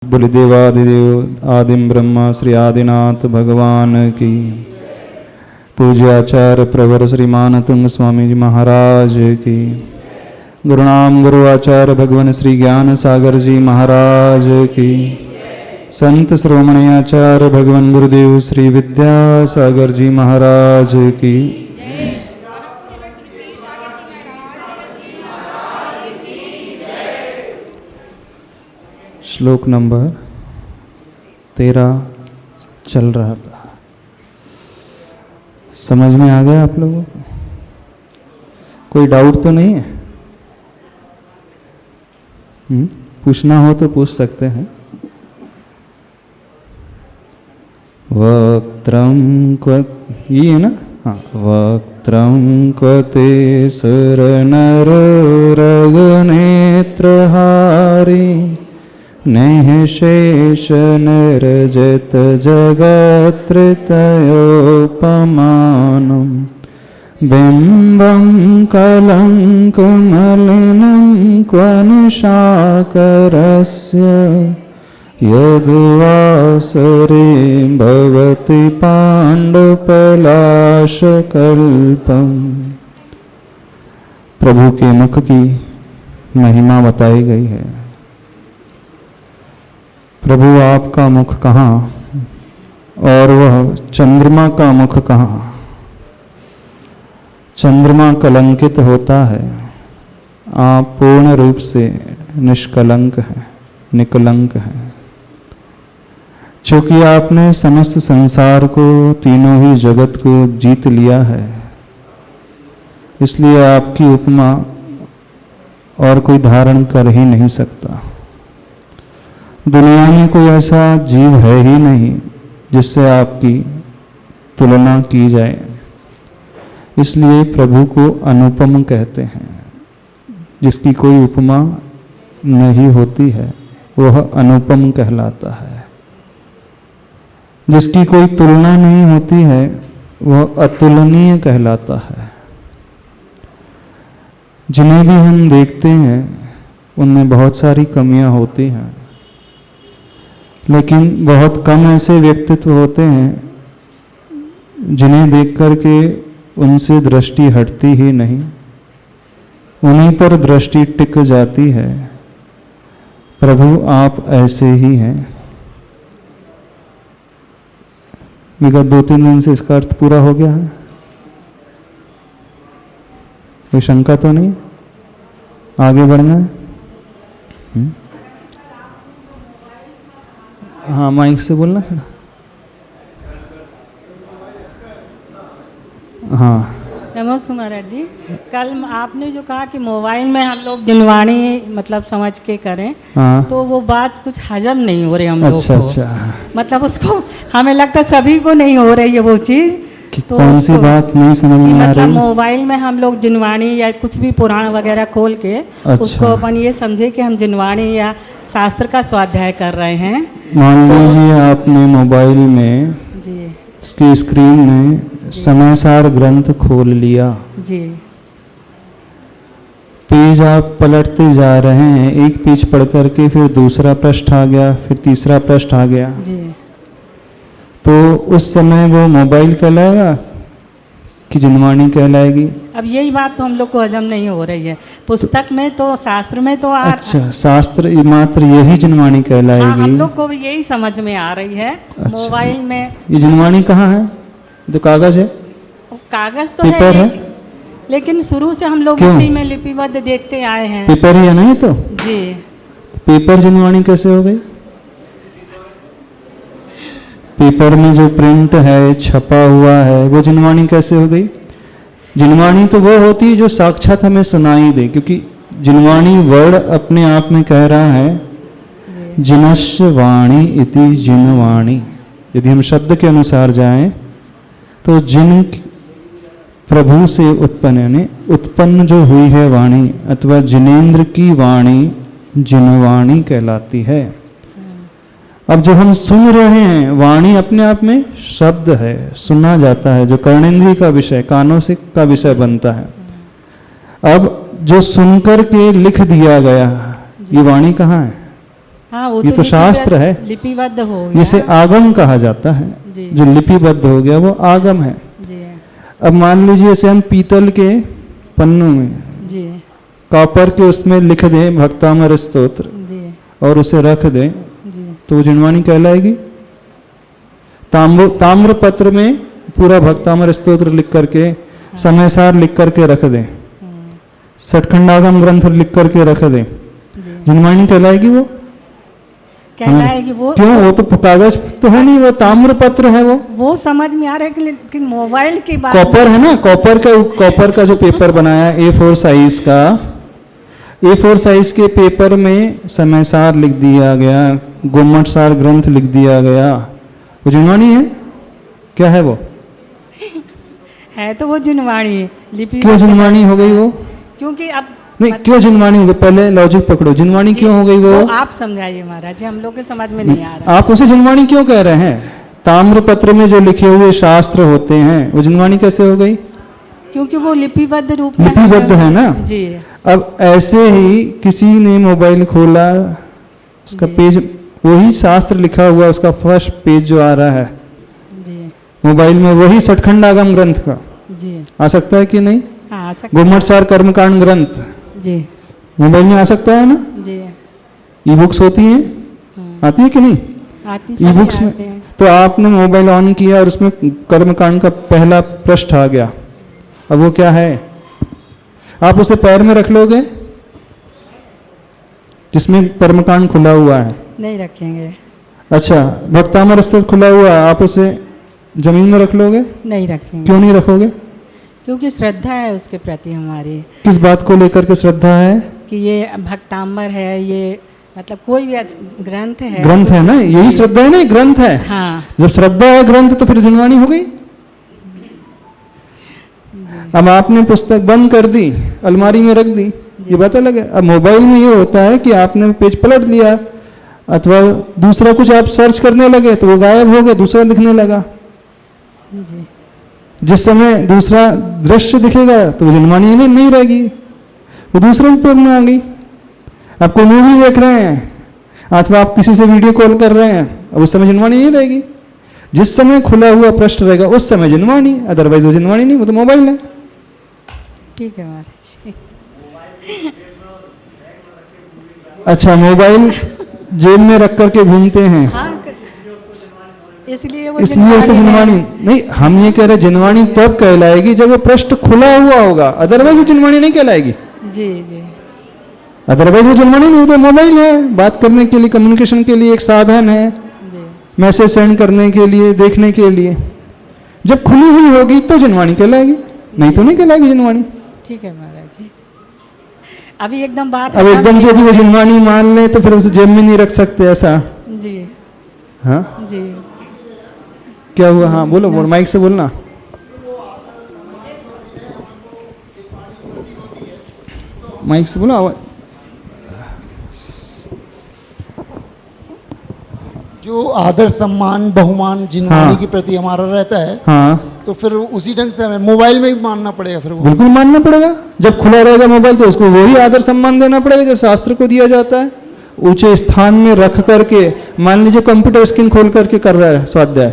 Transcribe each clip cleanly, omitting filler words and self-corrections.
बलिदेवादिदेव आदिम ब्रह्मा श्री आदिनाथ भगवान की। पूज्याचार्य प्रवर श्रीमान तुंग स्वामी जी महाराज की। गुरुनाम गुरु आचार्य भगवान श्री ज्ञान सागर जी महाराज की। संत श्रोमणी आचार्य भगवान गुरुदेव श्री विद्यासागर जी महाराज की। श्लोक नंबर 13 चल रहा था। समझ में आ गया आप लोगों को? कोई डाउट तो नहीं है? पूछना हो तो पूछ सकते हैं। वक्त्रं क्व, ये है ना? हाँ, वक्त्रं क्वते सुरनरो रगनेत्रहारी नैशेष नरजत जगत्त्रयोपमानं बिम्बं कलङ्कमलिनं क्वनिशाकरस्य यद्वासरे भवति पाण्डुपलाशकल्पम्। प्रभु के मुख की महिमा बताई गई है। प्रभु आपका मुख कहाँ और वह चंद्रमा का मुख कहाँ? चंद्रमा कलंकित होता है, आप पूर्ण रूप से निष्कलंक हैं, निकलंक हैं। चूंकि आपने समस्त संसार को, तीनों ही जगत को जीत लिया है, इसलिए आपकी उपमा और कोई धारण कर ही नहीं सकता। दुनिया में कोई ऐसा जीव है ही नहीं जिससे आपकी तुलना की जाए। इसलिए प्रभु को अनुपम कहते हैं। जिसकी कोई उपमा नहीं होती है वह अनुपम कहलाता है। जिसकी कोई तुलना नहीं होती है वह अतुलनीय कहलाता है। जिन्हें भी हम देखते हैं उनमें बहुत सारी कमियां होती हैं, लेकिन बहुत कम ऐसे व्यक्तित्व होते हैं जिन्हें देख करके उनसे दृष्टि हटती ही नहीं, उन्हीं पर दृष्टि टिक जाती है। प्रभु आप ऐसे ही हैं। विगत 2-3 दिन से इसका अर्थ पूरा हो गया है? कोई शंका तो नहीं? आगे बढ़ना है? हाँ, माइक से बोलना थोड़ा। हाँ, नमस्ते महाराज जी। कल आपने जो कहा कि मोबाइल में हम लोग जिनवाणी मतलब समझ के करें, हाँ। तो वो बात कुछ हजम नहीं हो रही हम लोग को। अच्छा। मतलब उसको हमें लगता सभी को नहीं हो रही है वो चीज़। तो कौन सी बात नहीं समझ में आ रही? मतलब मोबाइल में हम लोग जिनवाणी या कुछ भी पुराण वगैरह खोल के उसको अपन ये समझे कि हम जिनवाणी या शास्त्र का स्वाध्याय कर रहे हैं। मान लीजिए आपने मोबाइल में जी उसकी स्क्रीन में समाचार ग्रंथ खोल लिया जी। पेज आप पलटते जा रहे हैं, एक पेज पढ़ करके फिर दूसरा पृष्ठ आ गया, फिर तीसरा पृष्ठ आ गया जी। तो उस समय वो मोबाइल कहलाएगा कि जिनवाणी कहलाएगी? अब यही बात तो हम लोग को हजम नहीं हो रही है। पुस्तक में तो, शास्त्र में तो अच्छा, शास्त्र मात्र यही जिनवाणी कहलाएगी। हाँ, हम लोग को भी यही समझ में आ रही है। अच्छा, मोबाइल में ये जिनवाणी कहाँ है? तो कागज है, कागज तो पेपर है, लेकिन शुरू से हम लोग इसी में लिपिबद्ध देखते आए हैं। पेपर ही है नहीं तो जी। पेपर जिनवाणी कैसे हो गई? पेपर में जो प्रिंट है, छपा हुआ है, वो जिनवाणी कैसे हो गई? जिनवाणी तो वो होती है जो साक्षात हमें सुनाई दे, क्योंकि जिनवाणी वर्ड अपने आप में कह रहा है जिनस्य वाणी इति जिनवाणी। यदि हम शब्द के अनुसार जाएं तो जिन प्रभु से उत्पन्न, यानी उत्पन्न जो हुई है वाणी अथवा जिनेन्द्र की वाणी जिनवाणी कहलाती है। अब जो हम सुन रहे हैं, वाणी अपने आप में शब्द है, सुना जाता है, जो कर्णेंद्रिय का विषय, कानों से का विषय बनता है। अब जो सुनकर के लिख दिया गया, ये वाणी कहाँ है? हाँ वो ये तो शास्त्र है। लिपिबद्ध हो गया। इसे आगम कहा जाता है। जी। जो लिपिबद्ध हो गया वो आगम है। जी अब मान लीजिए जैसे हम पीतल के पन्नों में जी कॉपर के उसमें लिख दें भक्तामर स्तोत्र जी और उसे रख दें जी तो वो जिनवाणी कहलाएगी। ताम्र पत्र में पूरा भक्तामर स्तोत्र लिख करके समयसार लिख करके रख दें, सठखंडागम ग्रंथ लिख करके रख दें, जी जिनवाणी कहलाएगी वो? कहलाएगी वो। क्यों? वो तो कागज तो है नहीं, वो ताम्र पत्र है। वो समझ में आ रहा है कि लेकिन मोबाइल की बात कॉपर है ना, कॉपर का जो पेपर बनाया A4 साइज का, A4 साइज के पेपर में समयसार लिख दिया गया, गुम्मटसार ग्रंथ लिख दिया गया, वो जिनवाणी है? क्या है वो? है तो वो जिनवाणी लिपि। क्यों जिनवाणी हो गई वो? क्योंकि अब नहीं, क्यों जिनवाणी हो गई? पहले लॉजिक पकड़ो, जिनवाणी क्यों हो गई वो? आप समझाइए महाराज जी, हम लोग के समझ में नहीं आ रहा। आप उसे जिनवाणी क्यों कह रहे हैं? ताम्र पत्र में जो लिखे हुए शास्त्र होते हैं वो जिनवाणी कैसे हो गई? क्योंकि वो लिपिबद्ध रूप में लिपिबद्ध है ना। जी। अब ऐसे ही किसी ने मोबाइल खोला, उसका पेज वही शास्त्र लिखा हुआ, उसका फर्स्ट पेज जो आ रहा है जी मोबाइल में, वही सठखंडागम ग्रंथ का जी आ सकता है कि नहीं? हाँ आ सकता गुम्मटसार कर्मकांड ग्रंथ जी मोबाइल में आ सकता है ना। जी। ई बुक्स होती हैं, आती है कि नहीं? आती ई बुक्स में। तो आपने मोबाइल ऑन किया और उसमें कर्मकांड का पहला पृष्ठ आ गया, अब वो क्या है? आप उसे पैर में रख लोगे जिसमें कर्मकांड खुला हुआ है? नहीं रखेंगे। अच्छा, भक्तामर स्तोत्र खुला हुआ है, आप उसे जमीन में रख लोगे? नहीं रखेंगे। क्यों नहीं रखोगे? क्योंकि श्रद्धा है उसके प्रति हमारी। किस बात को लेकर के श्रद्धा है? कि ये भक्तांबर है, ये मतलब कोई भी ग्रंथ है। ग्रंथ है ना, यही श्रद्धा है ना, ग्रंथ है। हाँ। जब श्रद्धा है ग्रंथ तो फिर जिनवाणी हो गई। अब आपने पुस्तक बंद कर दी, अलमारी में रख दी, ये बात अलग है। अब मोबाइल में ये होता है कि आपने पेज पलट दिया अथवा दूसरा कुछ आप सर्च करने लगे तो वो गायब हो गया, दूसरा दिखने लगा। जी। जिस समय दूसरा दृश्य दिखेगा तो वो जिनवाणी नहीं रहेगी, वो दूसरे उपयोग में आ गई। आप कोई मूवी देख रहे हैं अथवा आप किसी से वीडियो कॉल कर रहे हैं, अब उस समय जिनवाणी नहीं रहेगी। जिस समय खुला हुआ पृष्ठ रहेगा उस समय जिनवाणी, अदरवाइज वो जिनवाणी नहीं, वो तो मोबाइल है। ठीक है महाराज जी। अच्छा, मोबाइल जेब में रख करके घूमते हैं। हाँ, इसलिए उसे जिनवाणी नहीं, हम ये कह रहे जिनवाणी तब कहलाएगी जब वो पृष्ठ खुला हुआ होगा, अदरवाइज वो जिनवाणी नहीं कहलाएगी। जी जी। अदरवाइज वो जिनवाणी नहीं, तो मोबाइल है, बात करने के लिए, कम्युनिकेशन के लिए एक साधन है, मैसेज सेंड करने के लिए, देखने के लिए। जब खुली हुई होगी तो जिनवाणी कहलाएगी, नहीं तो नहीं कहलाएगी जिनवाणी। ठीक है महाराज जी। अभी एकदम बात, अब एकदम से भी वो जिनवाणी मान ले तो फिर उसे जेब में नहीं रख सकते, ऐसा? जी हाँ जी। क्या हुआ? हाँ बोलो, बोलो, माइक से बोलना। माइक से बोलो, आवाज। जो आदर सम्मान बहुमान जिनवाणी हाँ। के प्रति हमारा रहता है, हाँ, तो फिर उसी ढंग से हमें मोबाइल में भी मानना पड़ेगा। फिर वो बिल्कुल मानना पड़ेगा। जब खुला रहेगा मोबाइल तो उसको वही आदर सम्मान देना पड़ेगा जो शास्त्र को दिया जाता है। ऊंचे स्थान में रख करके, मान लीजिए कंप्यूटर स्क्रीन खोल करके कर रहा है स्वाध्याय,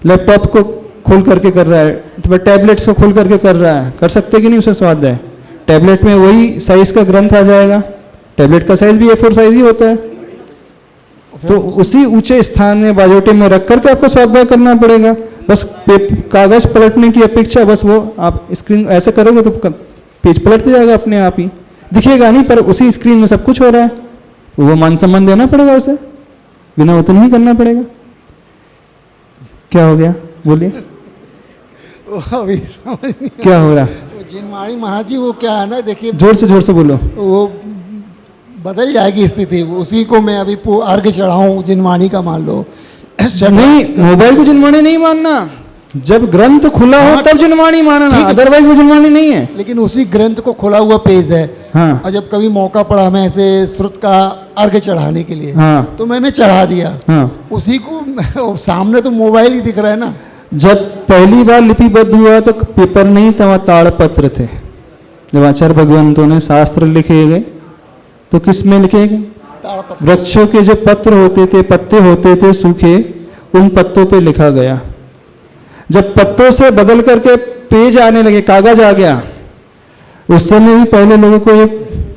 लैपटॉप को खोल करके कर रहा है, तो टैबलेट्स को खोल करके कर रहा है, कर सकते कि नहीं उसे स्वाध्याय? टैबलेट में वही साइज का ग्रंथ आ जाएगा, टैबलेट का साइज भी A4 साइज ही होता है। तो उसी ऊंचे स्थान में बाजोटे में रख करके आपको स्वाध्याय करना पड़ेगा। बस कागज पलटने की अपेक्षा, बस वो आप स्क्रीन ऐसे करोगे तो पेज पलट जाएगा अपने आप ही, दिखेगा नहीं, पर उसी स्क्रीन में सब कुछ हो रहा है। वो मान सम्मान देना पड़ेगा उसे, बिना उतने ही करना पड़ेगा। क्या हो गया? बोलिए, अभी समझ नहीं। क्या हो रहा? वो जिनवाणी महाराज जी, वो क्या है ना, देखिए जोर से बोलो। वो बदल जाएगी स्थिति। उसी को मैं अभी अर्घ चढ़ाऊं जिनवाणी का मान लो। नहीं, मोबाइल को जिनवाणी नहीं मानना, जब ग्रंथ खुला हो तब जिनवाणी मानना, अदरवाइज वो जिनवाणी नहीं है। लेकिन उसी ग्रंथ को खुला हुआ पेज है। हाँ। और जब कभी मौका पड़ा मैं ऐसे श्रुत का अर्घ चढ़ाने के लिए, हाँ। तो मैंने चढ़ा दिया। हाँ। उसी को सामने तो मोबाइल ही दिख रहा है ना। जब पहली बार लिपिबद्ध हुआ तो पेपर नहीं था, ताड़पत्र थे। जब आचार्य भगवंतों ने शास्त्र लिखे गए तो किस में लिखे गए? ताड़पत्र। वृक्षों के जो पत्र होते थे, पत्ते होते थे सूखे, उन पत्तों पे लिखा गया। जब पत्तों से बदल करके पेज आने लगे, कागज आ गया, उस समय भी पहले लोगों को ये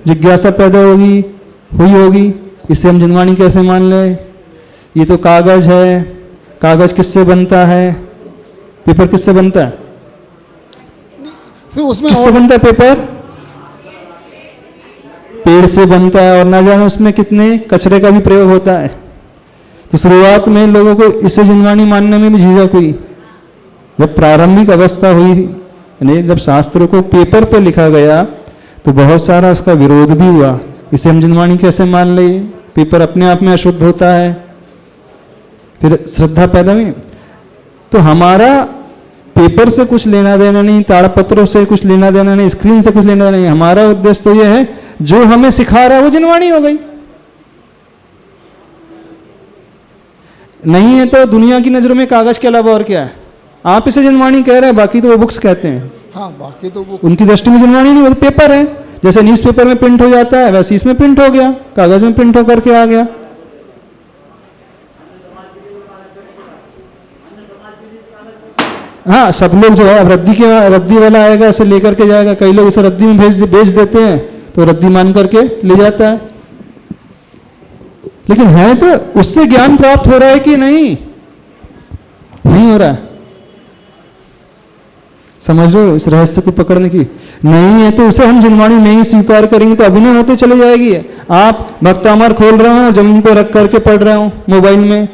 जिज्ञासा पैदा हुई होगी, इसे हम जिनवाणी कैसे मान लें, ये तो कागज है, कागज किससे बनता है, पेपर किससे बनता है, फिर उसमें किससे बनता है पेपर, पेड़ से बनता है, और ना जाने उसमें कितने कचरे का भी प्रयोग होता है। तो शुरुआत में लोगों को इसे जिनवाणी मानने में भी झिझक हुई। जब प्रारंभिक अवस्था हुई, यानी जब शास्त्रों को पेपर पे लिखा गया, तो बहुत सारा उसका विरोध भी हुआ। इसे हम जिनवाणी कैसे मान ले, पेपर अपने आप में अशुद्ध होता है। फिर श्रद्धा पैदा हुई। तो हमारा पेपर से कुछ लेना देना नहीं, ताड़पत्रों से कुछ लेना देना नहीं, स्क्रीन से कुछ लेना देना नहीं। हमारा उद्देश्य तो यह है, जो हमें सिखा रहा है वो जिनवाणी हो गई। नहीं है तो दुनिया की नजरों में कागज के अलावा और क्या है। आप इसे जिनवाणी कह रहे हैं, बाकी तो वो बुक्स कहते हैं। हाँ, बाकी तो वो उनकी दृष्टि में जिनवाणी नहीं, वो तो पेपर है। जैसे न्यूज़पेपर में प्रिंट हो जाता है, वैसे इसमें प्रिंट हो गया, कागज में प्रिंट होकर के आ गया। हाँ, सब लोग जो है, अब रद्दी वाला आएगा, इसे लेकर के जाएगा। कई लोग इसे रद्दी में बेच देते हैं, तो रद्दी मान करके ले जाता है। लेकिन है तो उससे ज्ञान प्राप्त हो रहा है कि नहीं हो रहा है। समझो इस रहस्य को पकड़ने की। नहीं है तो उसे हम जिनवाणी नहीं स्वीकार करेंगे तो अभिनय होते चले जाएगी। आप भक्तामर खोल रहे हो, जमीन पर रख करके पढ़ रहे हो मोबाइल में,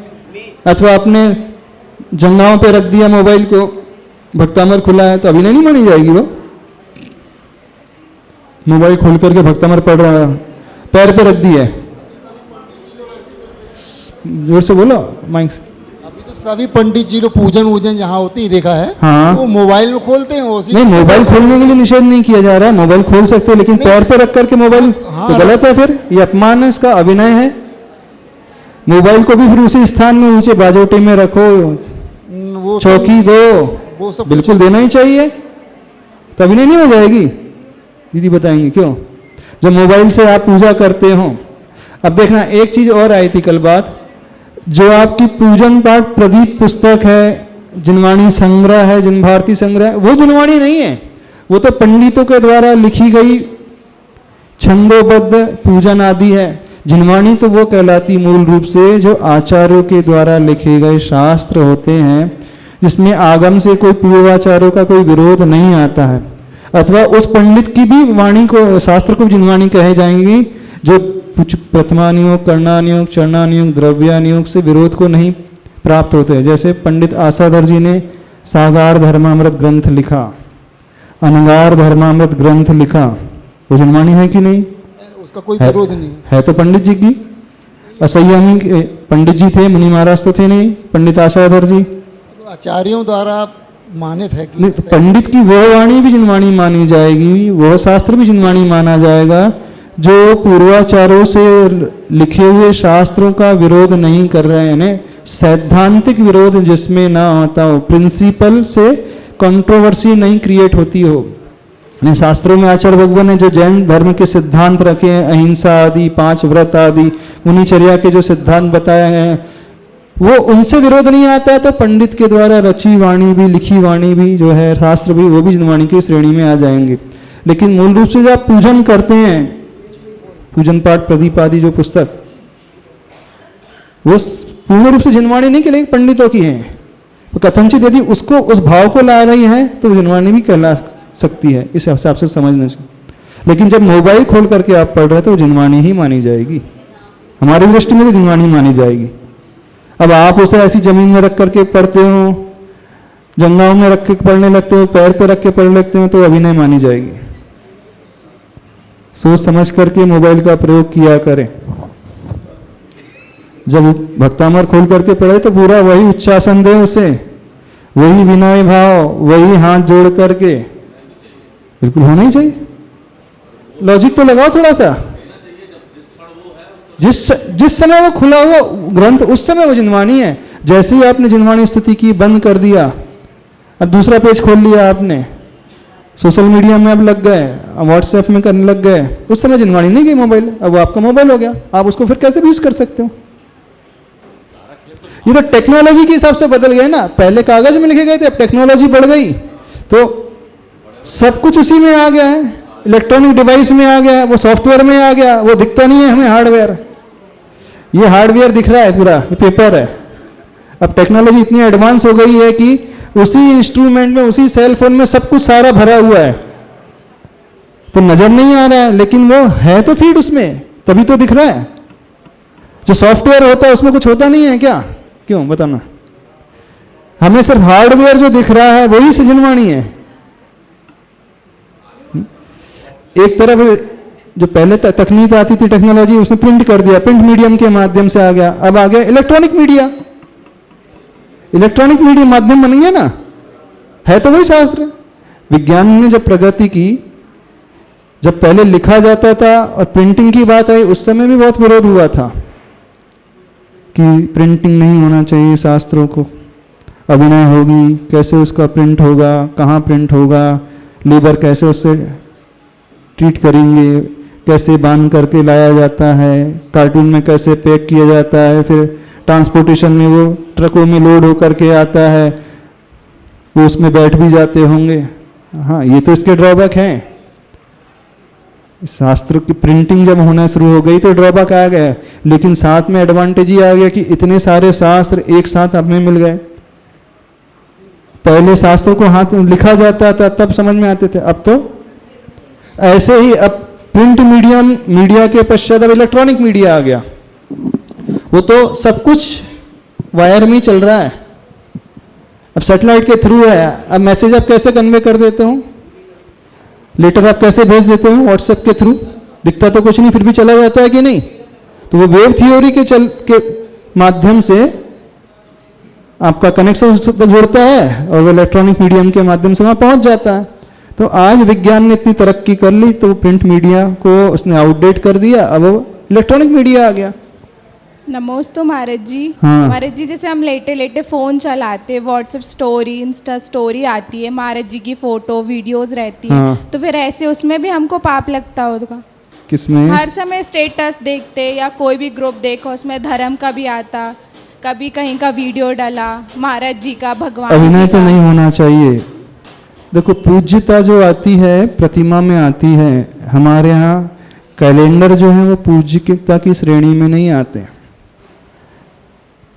अथवा अपने जंगाओं पे रख दिया मोबाइल को, भक्तामर खुला है, तो अभिनय नहीं मानी जाएगी। वो मोबाइल खोल करके भक्तामर पढ़ रहा है, पैर पे रख दिया है। जोर से बोलो माइक से। अभी तो सभी पंडित जी लोग पूजन जहाँ होती ही देखा है। हाँ, वो मोबाइल में खोलते हैं। उसी नहीं, मोबाइल खोलने के लिए निषेध नहीं किया जा रहा है, मोबाइल खोल सकते हैं, लेकिन पैर पे रख करके मोबाइल हाँ, तो गलत है। फिर ये अपमान है, इसका अभिनय है। मोबाइल को भी फिर उसी स्थान में ऊंचे बाजोटे में रखो, वो चौकी दो, वो सब बिल्कुल देना ही चाहिए, तो अभिनय नहीं हो जाएगी। दीदी बताएंगे क्यों। जब मोबाइल से आप पूजा करते हो, अब देखना एक चीज और आई थी कल बात, जो आपकी पूजन पाठ प्रदीप पुस्तक है, जिनवाणी संग्रह है, जिन भारती संग्रह है, वो जिनवाणी नहीं है। वो तो पंडितों के द्वारा लिखी गई छंदोबद्ध पूजन आदि है। जिनवाणी तो वो कहलाती मूल रूप से जो आचार्यों के द्वारा लिखे गए शास्त्र होते हैं, जिसमें आगम से कोई पूर्वाचार्यों का कोई विरोध नहीं आता है, अथवा उस पंडित की भी वाणी को, शास्त्र को जिनवाणी कहे जाएंगी, जो प्रथमानियोग, कर्णानियोग, चरणानियोग, द्रव्यानियोग से विरोध को नहीं प्राप्त होते हैं। जैसे पंडित आसाधर जी ने सागार धर्मामृत ग्रंथ लिखा, अनगार धर्मामृत ग्रंथ लिखा, वो जिनवाणी है कि नहीं? उसका कोई विरोध नहीं है तो पंडित जी की। असंयमी पंडित जी थे, मुनि महाराज तो थे नहीं, पंडित आसाधर जी आचार्यों द्वारा मानित है कि नहीं, तो पंडित की वह वाणी भी जिनवाणी मानी जाएगी, वह शास्त्र भी जिनवाणी माना जाएगा जो पूर्वाचारों से लिखे हुए शास्त्रों का विरोध नहीं कर रहे हैं। सैद्धांतिक विरोध जिसमें ना आता हो, प्रिंसिपल से कंट्रोवर्सी नहीं क्रिएट होती हो। शास्त्रों में आचार्य भगवान ने जो जैन धर्म के सिद्धांत रखे हैं, अहिंसा आदि, 5 व्रत आदि, मुनिचर्या के जो सिद्धांत बताए हैं, वो उनसे विरोध नहीं आता है, तो पंडित के द्वारा रची वाणी भी, लिखी वाणी भी जो है, शास्त्र भी, वो भी जिनवाणी की श्रेणी में आ जाएंगे। लेकिन मूल रूप से जब आप पूजन करते हैं, पूजन पाठ प्रदीप आदि जो पुस्तक, वो पूर्ण रूप से जिनवाणी नहीं कहलाएगी, पंडितों की है। तो कथनचित यदि उसको उस भाव को ला रही है तो जिनवाणी भी कहला सकती है, इस हिसाब से समझना चाहिए। लेकिन जब मोबाइल खोल करके आप पढ़ रहे हैं तो जिनवाणी ही मानी जाएगी, हमारी दृष्टि में तो जिनवाणी मानी जाएगी। अब आप उसे ऐसी जमीन में रख करके पढ़ते हो, जंगाओं में रख के पढ़ने लगते हो, पैर पे रख के पढ़ने लगते हो, तो अभिनय मानी जाएगी। सोच समझ करके मोबाइल का प्रयोग किया करें। जब भक्तामर खोल करके पढ़े तो पूरा वही उच्चासन दे उसे, वही विनय भाव, वही हाथ जोड़ करके, बिल्कुल होना ही चाहिए। लॉजिक तो लगाओ थोड़ा सा। जिस समय वो खुला हुआ ग्रंथ, उस समय वो जिनवाणी है। जैसे ही आपने जिनवाणी स्तुति की, बंद कर दिया, अब दूसरा पेज खोल लिया आपने, सोशल मीडिया में अब लग गए, अब व्हाट्सएप में करने लग गए। उस समय जिनवाणी नहीं गई मोबाइल, अब वो आपका मोबाइल हो गया, आप उसको फिर कैसे भी यूज कर सकते हो। ये तो टेक्नोलॉजी के हिसाब से बदल गए ना, पहले कागज में लिखे गए थे, अब टेक्नोलॉजी बढ़ गई तो सब कुछ उसी में आ गया है, इलेक्ट्रॉनिक डिवाइस में आ गया, वो सॉफ्टवेयर में आ गया, वो दिखता नहीं है हमें हार्डवेयर, ये हार्डवेयर दिख रहा है, पूरा ये पेपर है। अब टेक्नोलॉजी इतनी एडवांस हो गई है कि उसी इंस्ट्रूमेंट में, उसी सेल फोन में सब कुछ सारा भरा हुआ है, तो नजर नहीं आ रहा है, लेकिन वो है तो फीड उसमें, तभी तो दिख रहा है। जो सॉफ्टवेयर होता है उसमें कुछ होता नहीं है क्या? क्यों बताना, हमें सिर्फ हार्डवेयर जो दिख रहा है वही जिनवाणी है। एक तरफ जो पहले तकनीक आती थी, टेक्नोलॉजी, उसने प्रिंट कर दिया, प्रिंट मीडियम के माध्यम से आ गया, अब आ गया इलेक्ट्रॉनिक मीडिया, इलेक्ट्रॉनिक मीडिया माध्यम बन गया ना, है तो वही शास्त्र। विज्ञान ने जब प्रगति की, जब पहले लिखा जाता था और प्रिंटिंग की बात आई, उस समय भी बहुत विरोध हुआ था कि प्रिंटिंग नहीं होना चाहिए, शास्त्रों को अभिनय होगी, कैसे उसका प्रिंट होगा, कहाँ प्रिंट होगा, लेबर कैसे उससे ट्रीट करेंगे, कैसे बांध करके लाया जाता है, कार्टून में कैसे पैक किया जाता है, फिर ट्रांसपोर्टेशन में वो ट्रकों में लोड होकर के आता है, वो उसमें बैठ भी जाते होंगे। हाँ, ये तो इसके ड्रॉबैक हैं। शास्त्र की प्रिंटिंग जब होना शुरू हो गई तो ड्रॉबैक आ गया, लेकिन साथ में एडवांटेज ही आ गया कि इतने सारे शास्त्र एक साथ हमें मिल गए। पहले शास्त्रों को हाथ लिखा जाता था तब समझ में आते थे, अब तो ऐसे ही अब प्रिंट मीडिया के पश्चात अब इलेक्ट्रॉनिक मीडिया आ गया, वो तो सब कुछ वायर में ही चल रहा है, अब सैटेलाइट के थ्रू है। अब मैसेज आप कैसे कन्वे कर देते हो, लेटर आप कैसे भेज देते हो, व्हाट्सएप के थ्रू, दिखता तो कुछ नहीं फिर भी चला जाता है कि नहीं। तो वो वेव थियोरी के माध्यम से आपका कनेक्शन तक जुड़ता है और वो इलेक्ट्रॉनिक मीडियम के माध्यम से वहां पहुंच जाता है। तो आज विज्ञान ने इतनी तरक्की कर ली तो प्रिंट मीडिया को उसने आउटडेट कर दिया, अब वो इलेक्ट्रॉनिक मीडिया आ गया। नमोस्तु महाराज जी। हाँ। महाराज जी, जैसे हम लेटे लेटे फ़ोन चलाते, व्हाट्सएप स्टोरी, इंस्टा स्टोरी आती है, महाराज जी की फ़ोटो वीडियोस रहती है, हाँ। तो फिर ऐसे उसमें भी हमको पाप लगता होगा? किसमें? हर समय स्टेटस देखते या कोई भी ग्रुप देखो, उसमें धर्म का भी आता, कभी कहीं का वीडियो डाला महाराज जी का, भगवान अभिनय जी तो का। नहीं होना चाहिए। देखो, पूज्यता जो आती है प्रतिमा में आती है, हमारे यहाँ कैलेंडर जो है वो पूज्यता की श्रेणी में नहीं आते।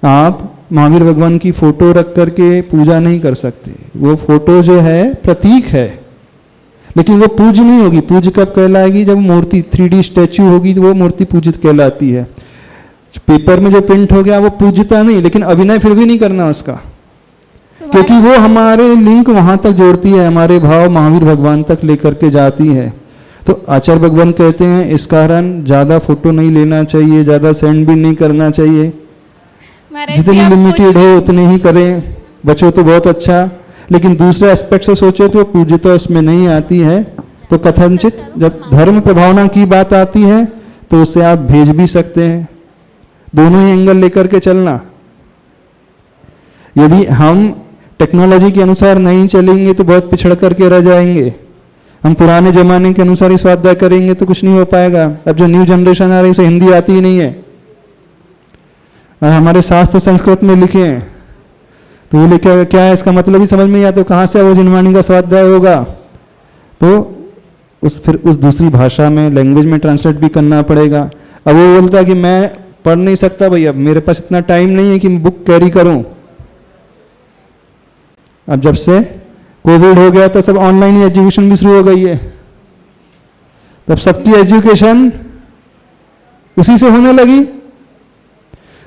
आप महावीर भगवान की फोटो रख करके पूजा नहीं कर सकते, वो फोटो जो है प्रतीक है, लेकिन वो पूज्य नहीं होगी। पूज्य कब कहलाएगी? जब मूर्ति 3D स्टैच्यू होगी तो वो मूर्ति पूजित कहलाती है। पेपर में जो प्रिंट हो गया वो पूज्यता नहीं, लेकिन अभिनय फिर भी नहीं करना उसका, क्योंकि वो हमारे लिंक वहां तक जोड़ती है, हमारे भाव महावीर भगवान तक लेकर के जाती है। तो आचार्य भगवान कहते हैं इस कारण ज्यादा फोटो नहीं लेना चाहिए, ज्यादा सेंड भी नहीं करना चाहिए, जितनी लिमिटेड हो उतने ही करें, बचो तो बहुत अच्छा। लेकिन दूसरे एस्पेक्ट से सोचे तो पूज्यता इसमें नहीं आती है। तो कथनचित जब धर्म प्रभावना की बात आती है तो उसे आप भेज भी सकते हैं, दोनों ही एंगल लेकर के चलना। यदि हम टेक्नोलॉजी के अनुसार नहीं चलेंगे तो बहुत पिछड़ करके रह जाएंगे। हम पुराने जमाने के अनुसार ही स्वाध्याय करेंगे तो कुछ नहीं हो पाएगा। अब जो न्यू जनरेशन आ रही है उसे हिंदी आती ही नहीं है, और हमारे शास्त्र संस्कृत में लिखे हैं, तो वो लिखा क्या है इसका मतलब ही समझ में नहीं आता, कहाँ से वो जिनवाणी का स्वाध्याय होगा। तो फिर उस दूसरी भाषा में, लैंग्वेज में ट्रांसलेट भी करना पड़ेगा। अब वो बोलता कि मैं पढ़ नहीं सकता भैया, मेरे पास इतना टाइम नहीं है कि मैं बुक कैरी करूं। अब जब से कोविड हो गया तो सब ऑनलाइन ही एजुकेशन भी शुरू हो गई है, तब सबकी एजुकेशन उसी से होने लगी।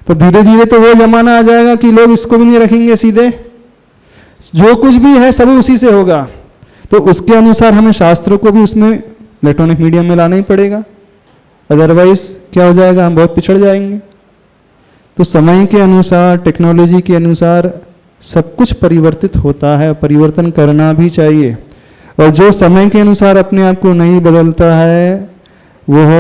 तो धीरे धीरे तो वो जमाना आ जाएगा कि लोग इसको भी नहीं रखेंगे, सीधे जो कुछ भी है सब उसी से होगा। तो उसके अनुसार हमें शास्त्रों को भी उसमें इलेक्ट्रॉनिक मीडियम में लाना ही पड़ेगा, अदरवाइज क्या हो जाएगा, हम बहुत पिछड़ जाएंगे। तो समय के अनुसार, टेक्नोलॉजी के अनुसार सब कुछ परिवर्तित होता है, परिवर्तन करना भी चाहिए। और जो समय के अनुसार अपने आप को नहीं बदलता है वह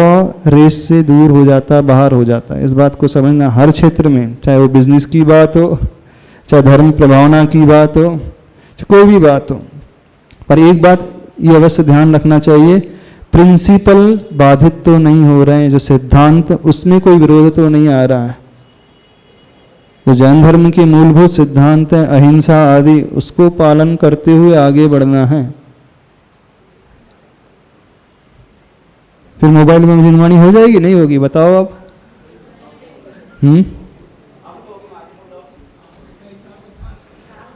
रेस से दूर हो जाता, बाहर हो जाता है। इस बात को समझना हर क्षेत्र में, चाहे वो बिजनेस की बात हो, चाहे धर्म प्रभावना की बात हो, चाहे कोई भी बात हो। पर एक बात ये अवश्य ध्यान रखना चाहिए। प्रिंसिपल बाधित तो नहीं हो रहे हैं, जो सिद्धांत उसमें कोई विरोध तो नहीं आ रहा है। जो जैन धर्म के मूलभूत सिद्धांत है अहिंसा आदि, उसको पालन करते हुए आगे बढ़ना है। फिर मोबाइल में जिनवाणी हो जाएगी नहीं होगी, बताओ आप।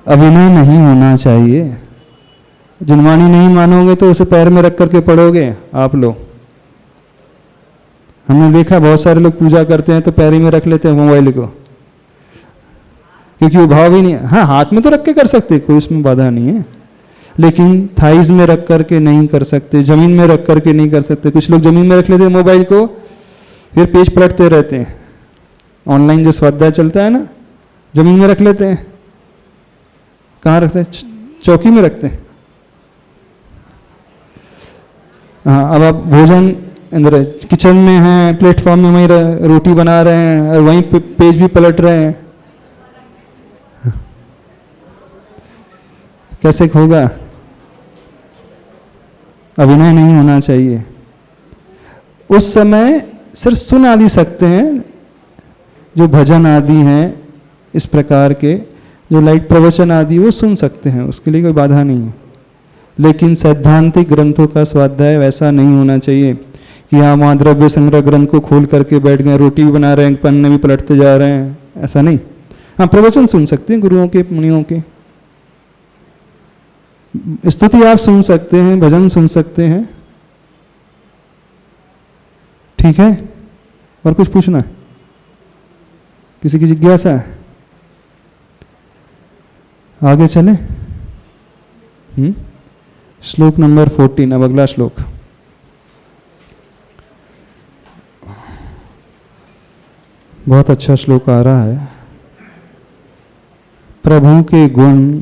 अभिनय नहीं होना चाहिए। जिनवाणी नहीं मानोगे तो उसे पैर में रख करके पढ़ोगे आप लोग। हमने देखा बहुत सारे लोग पूजा करते हैं तो पैर में रख लेते हैं मोबाइल को, क्योंकि वो भाव ही नहीं। हाँ, हाथ में तो रख के कर सकते, कोई उसमें बाधा नहीं है, लेकिन थाइज में रख करके नहीं कर सकते, जमीन में रख करके नहीं कर सकते। कुछ लोग जमीन में रख लेते हैं मोबाइल को, फिर पेज पलटते रहते हैं। ऑनलाइन जो स्वाध्याय चलता है ना, जमीन में रख लेते हैं। कहाँ रखते हैं? चौकी में रखते हैं। हाँ, अब आप भोजन अंदर किचन में हैं, प्लेटफॉर्म में वहीं रोटी बना रहे हैं और वहीं पेज भी पलट रहे हैं, कैसे होगा? अभिनय नहीं होना चाहिए। उस समय सिर्फ सुन आदि सकते हैं, जो भजन आदि हैं इस प्रकार के, जो लाइट प्रवचन आदि वो सुन सकते हैं, उसके लिए कोई बाधा नहीं है। लेकिन सैद्धांतिक ग्रंथों का स्वाध्याय वैसा नहीं होना चाहिए कि हाँ वहाँ द्रव्य संग्रह ग्रंथ को खोल करके बैठ गए, रोटी भी बना रहे हैं, पन्ने भी पलटते जा रहे हैं, ऐसा नहीं। हाँ, प्रवचन सुन सकते हैं गुरुओं के, मुनियों के, स्तुति आप सुन सकते हैं, भजन सुन सकते हैं, ठीक है। और कुछ पूछना है? किसी की जिज्ञासा है? आगे चले। श्लोक नंबर 14, अब अगला श्लोक। बहुत अच्छा श्लोक आ रहा है। प्रभु के गुण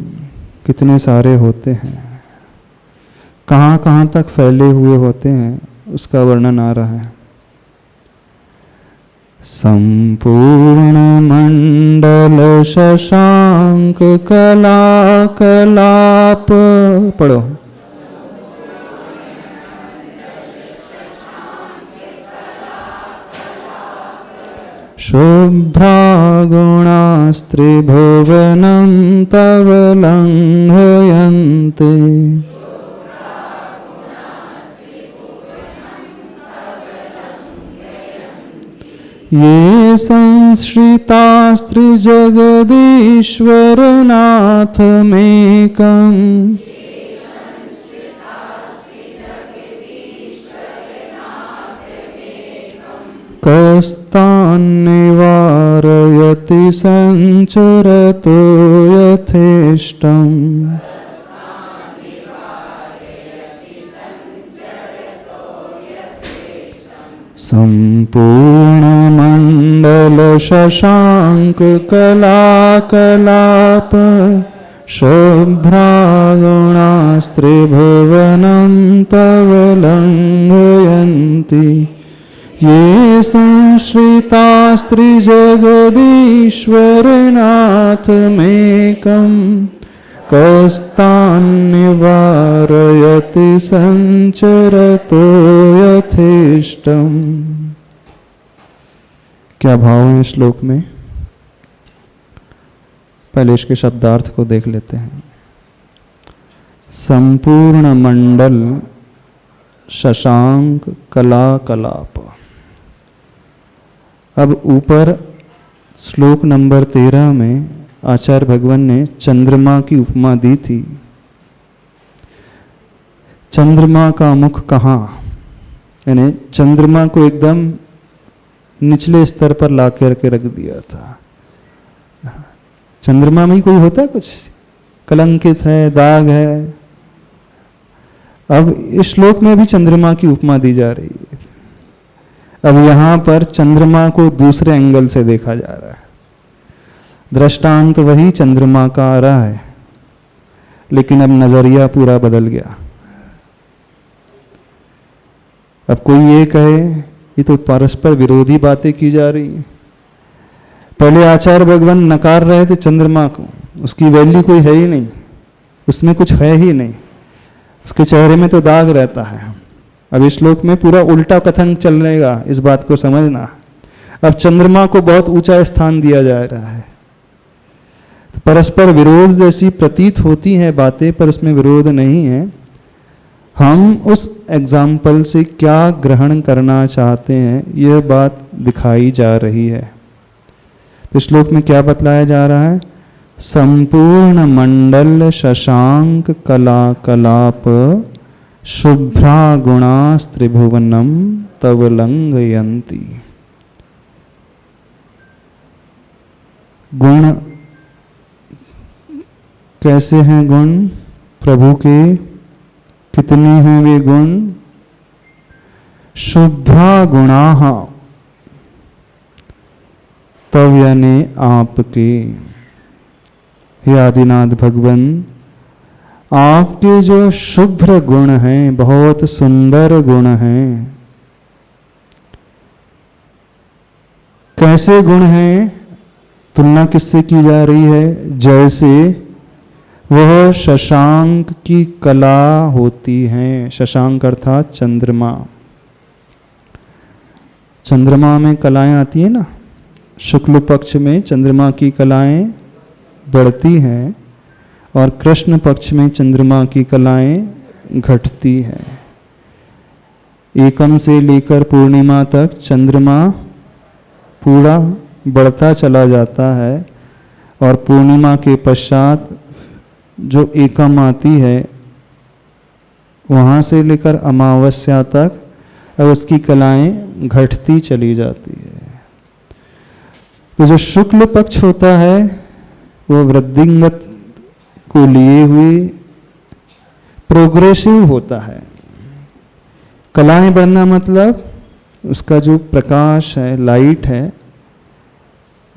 कितने सारे होते हैं, कहाँ कहाँ तक फैले हुए होते हैं, उसका वर्णन आ रहा है। संपूर्ण मंडल शशांक कला कलाप, पढ़ो। शुभ्रागुणास्त्रिभुवनं तव लंघयन्ति, ये संश्रितास्त्रिजगदीश्वरनाथमेकम्, कस्तान्निवारयति संचरतो यथेष्टम्। संपूर्णमण्डल शशांक कलाकलाप, शुभ्रागुणास्त्रिभुवनं तव लंघयन्ति, ये संश्रितास्त्रिजगदीश्वरनाथमेकम्, कस्तान्निवारयति संचरतो यथेष्टम्। क्या भाव है श्लोक में? पहले इसके शब्दार्थ को देख लेते हैं। संपूर्ण मंडल शशांक कला कलाप। अब ऊपर श्लोक नंबर 13 में आचार्य भगवान ने चंद्रमा की उपमा दी थी। चंद्रमा का मुख कहाँ, यानी चंद्रमा को एकदम निचले स्तर पर ला करके रख दिया था। चंद्रमा में ही कोई होता है कुछ, कलंकित है, दाग है। अब इस श्लोक में भी चंद्रमा की उपमा दी जा रही है। अब यहां पर चंद्रमा को दूसरे एंगल से देखा जा रहा है। दृष्टांत वही चंद्रमा का आ रहा है, लेकिन अब नजरिया पूरा बदल गया। अब कोई ये कहे ये तो परस्पर विरोधी बातें की जा रही हैं। पहले आचार्य भगवान नकार रहे थे चंद्रमा को, उसकी वैल्यू कोई है ही नहीं, उसमें कुछ है ही नहीं। उसके चेहरे में तो दाग रहता है। अब इस श्लोक में पूरा उल्टा कथन चल रहेगा, इस बात को समझना। अब चंद्रमा को बहुत ऊंचा स्थान दिया जा रहा है, तो परस्पर विरोध जैसी प्रतीत होती है बातें, पर उसमें विरोध नहीं है। हम उस एग्जाम्पल से क्या ग्रहण करना चाहते हैं, यह बात दिखाई जा रही है। तो श्लोक में क्या बतलाया जा रहा है? संपूर्ण मंडल शशांक कला कलाप शुभ्रा गुणास्त्रिभुवनम तव लंघयन्ति। गुण कैसे हैं? गुण प्रभु के कितने हैं वे गुण? शुभ्रा गुणाः, तव यानी आपके, हे आदिनाथ भगवन, आपके जो शुभ्र गुण हैं, बहुत सुंदर गुण हैं। कैसे गुण हैं? तुलना किससे की जा रही है? जैसे वह शशांक की कला होती है। शशांक अर्थात चंद्रमा। चंद्रमा में कलाएं आती है ना, शुक्ल पक्ष में चंद्रमा की कलाएं बढ़ती हैं और कृष्ण पक्ष में चंद्रमा की कलाएं घटती हैं। एकम से लेकर पूर्णिमा तक चंद्रमा पूरा बढ़ता चला जाता है और पूर्णिमा के पश्चात जो एकम आती है वहाँ से लेकर अमावस्या तक अब उसकी कलाएं घटती चली जाती है। तो जो शुक्ल पक्ष होता है वो वृद्धिंगत को लिए हुए प्रोग्रेसिव होता है। कलाएं बढ़ना मतलब उसका जो प्रकाश है, लाइट है,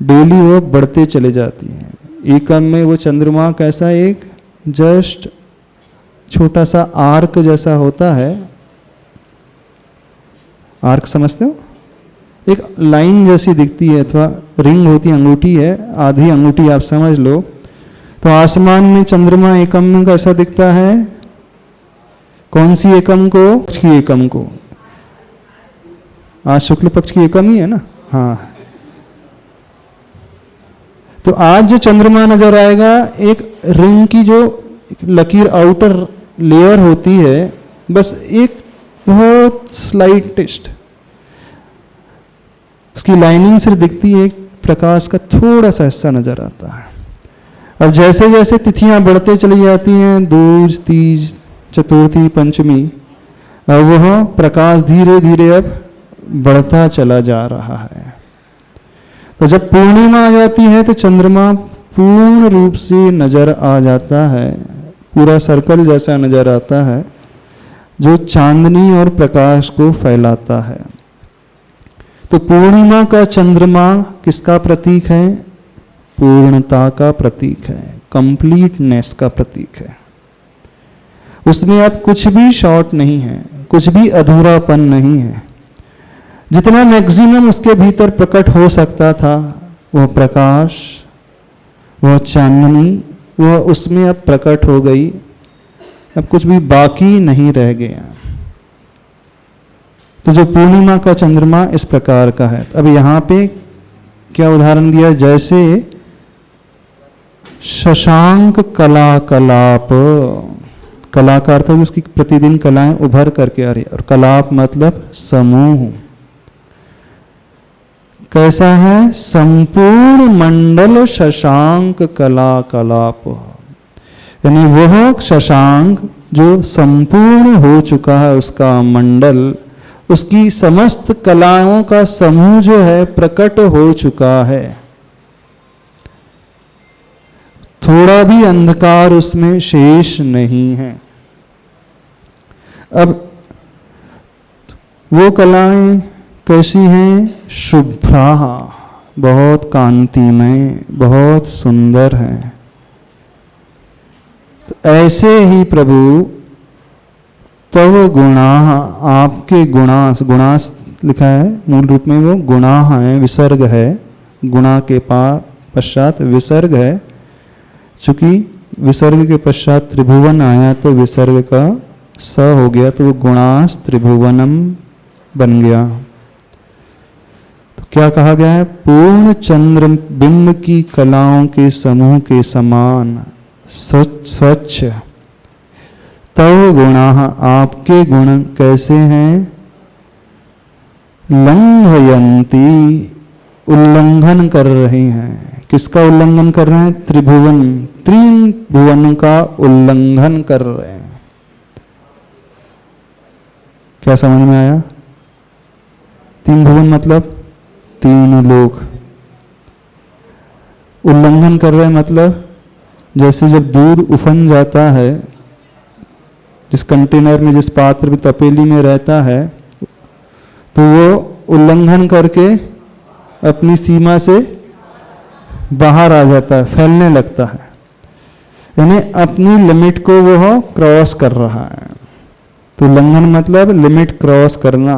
डेली वो बढ़ते चले जाती हैं। एकम में वो चंद्रमा कैसा एक जस्ट छोटा सा आर्क जैसा होता है। आर्क समझते हो? एक लाइन जैसी दिखती है, अथवा रिंग होती है, अंगूठी है, आधी अंगूठी आप समझ लो। तो आसमान में चंद्रमा एकम में कैसा दिखता है? कौन सी एकम को? पक्ष की एकम को। आज शुक्ल पक्ष की एकम ही है ना। हाँ, तो आज जो चंद्रमा नजर आएगा, एक रिंग की जो लकीर आउटर लेयर होती है, बस एक बहुत स्लाइटेस्ट उसकी लाइनिंग सिर्फ दिखती है, प्रकाश का थोड़ा सा हिस्सा नजर आता है। अब जैसे जैसे तिथियां बढ़ते चली जाती हैं, दूज, तीज, चतुर्थी, पंचमी, अब वह प्रकाश धीरे धीरे अब बढ़ता चला जा रहा है। तो जब पूर्णिमा आ जाती है तो चंद्रमा पूर्ण रूप से नजर आ जाता है, पूरा सर्कल जैसा नजर आता है जो चांदनी और प्रकाश को फैलाता है। तो पूर्णिमा का चंद्रमा किसका प्रतीक है? पूर्णता का प्रतीक है, कंप्लीटनेस का प्रतीक है। उसमें अब कुछ भी शॉर्ट नहीं है, कुछ भी अधूरापन नहीं है। जितना मैक्सिमम उसके भीतर प्रकट हो सकता था, वह प्रकाश, वह चांदनी, वह उसमें अब प्रकट हो गई। अब कुछ भी बाकी नहीं रह गया। तो जो पूर्णिमा का चंद्रमा इस प्रकार का है। अब यहाँ पे क्या उदाहरण दिया? जैसे शशांक कला कलाप। कला का अर्थ है उसकी प्रतिदिन कलाएं उभर करके आ रही है, और कलाप मतलब समूह। कैसा है? संपूर्ण मंडल शशांक कला कलाप, यानी वह शशांक जो संपूर्ण हो चुका है, उसका मंडल, उसकी समस्त कलाओं का समूह जो है प्रकट हो चुका है। थोड़ा भी अंधकार उसमें शेष नहीं है। अब वो कलाएं कैसी हैं? शुभ्रा, बहुत कांतिमय, बहुत सुंदर हैं। तो ऐसे ही प्रभु तव गुणा, आपके गुणास, गुणास लिखा है मूल रूप में, वो गुणा है, विसर्ग है, गुणा के पश्चात विसर्ग है। चूंकि विसर्ग के पश्चात त्रिभुवन आया तो विसर्ग का स हो गया तो वो गुणास त्रिभुवनम बन गया। तो क्या कहा गया है? पूर्ण चंद्र बिंब की कलाओं के समूह के समान स्वच्छ तव गुणाः, आपके गुण कैसे हैं? लंघयन्ति, उल्लंघन कर रहे हैं। किसका उल्लंघन कर रहे हैं? त्रिभुवन, तीन भुवन का उल्लंघन कर रहे हैं। क्या समझ में आया? तीन भुवन मतलब तीन लोक। उल्लंघन कर रहे हैं मतलब जैसे जब दूध उफन जाता है, जिस कंटेनर में, जिस पात्र में, तपेली में रहता है, तो वो उल्लंघन करके अपनी सीमा से बाहर आ जाता है, फैलने लगता है, यानी अपनी लिमिट को वो क्रॉस कर रहा है। तो उल्लंघन मतलब लिमिट क्रॉस करना।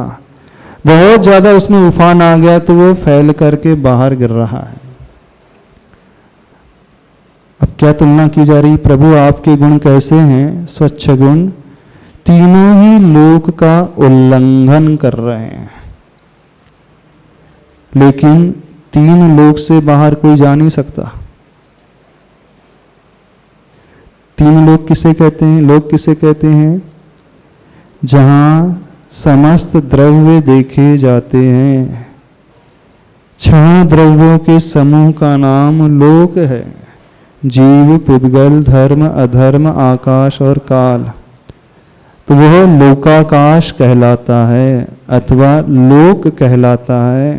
बहुत ज्यादा उसमें उफान आ गया तो वो फैल करके बाहर गिर रहा है। अब क्या तुलना की जा रही? प्रभु आपके गुण कैसे हैं? स्वच्छ गुण, तीनों ही लोक का उल्लंघन कर रहे हैं। लेकिन तीन लोक से बाहर कोई जा नहीं सकता। तीन लोक किसे कहते हैं? लोक किसे कहते हैं? जहां समस्त द्रव्य देखे जाते हैं। 6 द्रव्यों के समूह का नाम लोक है। जीव, पुद्गल, धर्म, अधर्म, आकाश और काल। तो वह लोकाकाश कहलाता है अथवा लोक कहलाता है।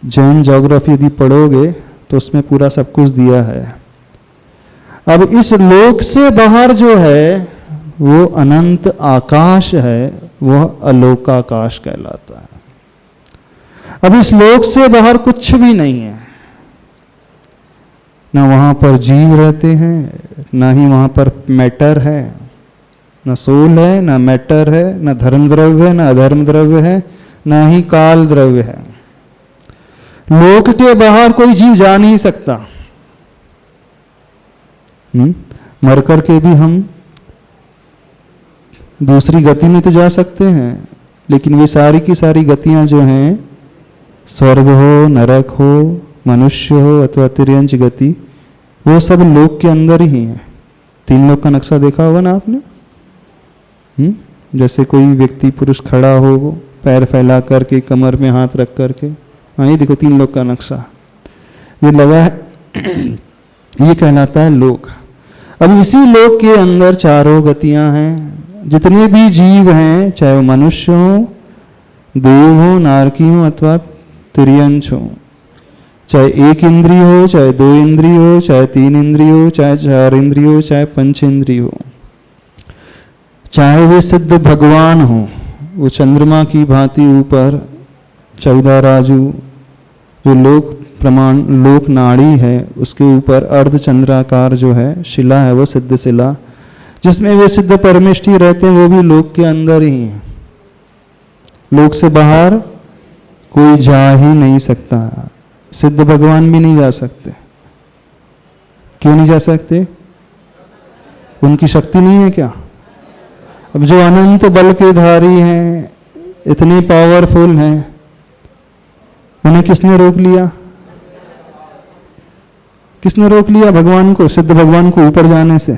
जैन ज्योग्राफी यदि पढ़ोगे तो उसमें पूरा सब कुछ दिया है। अब इस लोक से बाहर जो है वो अनंत आकाश है, वह अलोकाकाश कहलाता है। अब इस लोक से बाहर कुछ भी नहीं है, ना वहां पर जीव रहते हैं, ना ही वहां पर मैटर है, ना सोल है, ना मैटर है, ना धर्म द्रव्य है, ना अधर्म द्रव्य है, ना ही काल द्रव्य है। लोक के बाहर कोई जीव जा नहीं सकता। मर करके भी हम दूसरी गति में तो जा सकते हैं, लेकिन वे सारी की सारी गतियां जो हैं, स्वर्ग हो, नरक हो, मनुष्य हो अथवा तिर्यंच गति, वो सब लोक के अंदर ही है। 3 लोक का नक्शा देखा होगा ना आपने? जैसे कोई व्यक्ति पुरुष खड़ा हो, पैर फैला करके, कमर में हाथ रख करके, हाँ ये देखो 3 लोक का नक्शा ये लगा है। ये कहलाता है लोक। अब इसी लोक के अंदर चारों गतियां हैं। जितने भी जीव हैं, चाहे वो मनुष्य हो, देव हो, नारकी हो अथवा तिर्यंच हो, चाहे 1 इंद्रिय हो, चाहे 2 इंद्रिय हो, चाहे 3 इंद्रिय हो, चाहे 4 इंद्रिय हो, चाहे 5 इंद्रिय हो, चाहे वे सिद्ध भगवान हो, वो चंद्रमा की भांति ऊपर 14 राजू जो लोक प्रमाण लोक नाड़ी है, उसके ऊपर अर्धचंद्राकार जो है शिला है, वो सिद्ध शिला, जिसमें वे सिद्ध परमेष्ठी रहते हैं, वो भी लोक के अंदर ही हैं। लोक से बाहर कोई जा ही नहीं सकता। सिद्ध भगवान भी नहीं जा सकते। क्यों नहीं जा सकते? उनकी शक्ति नहीं है क्या? अब जो अनंत बल के धारी हैं, इतने पावरफुल हैं, उन्हें किसने रोक लिया? किसने रोक लिया भगवान को, सिद्ध भगवान को ऊपर जाने से?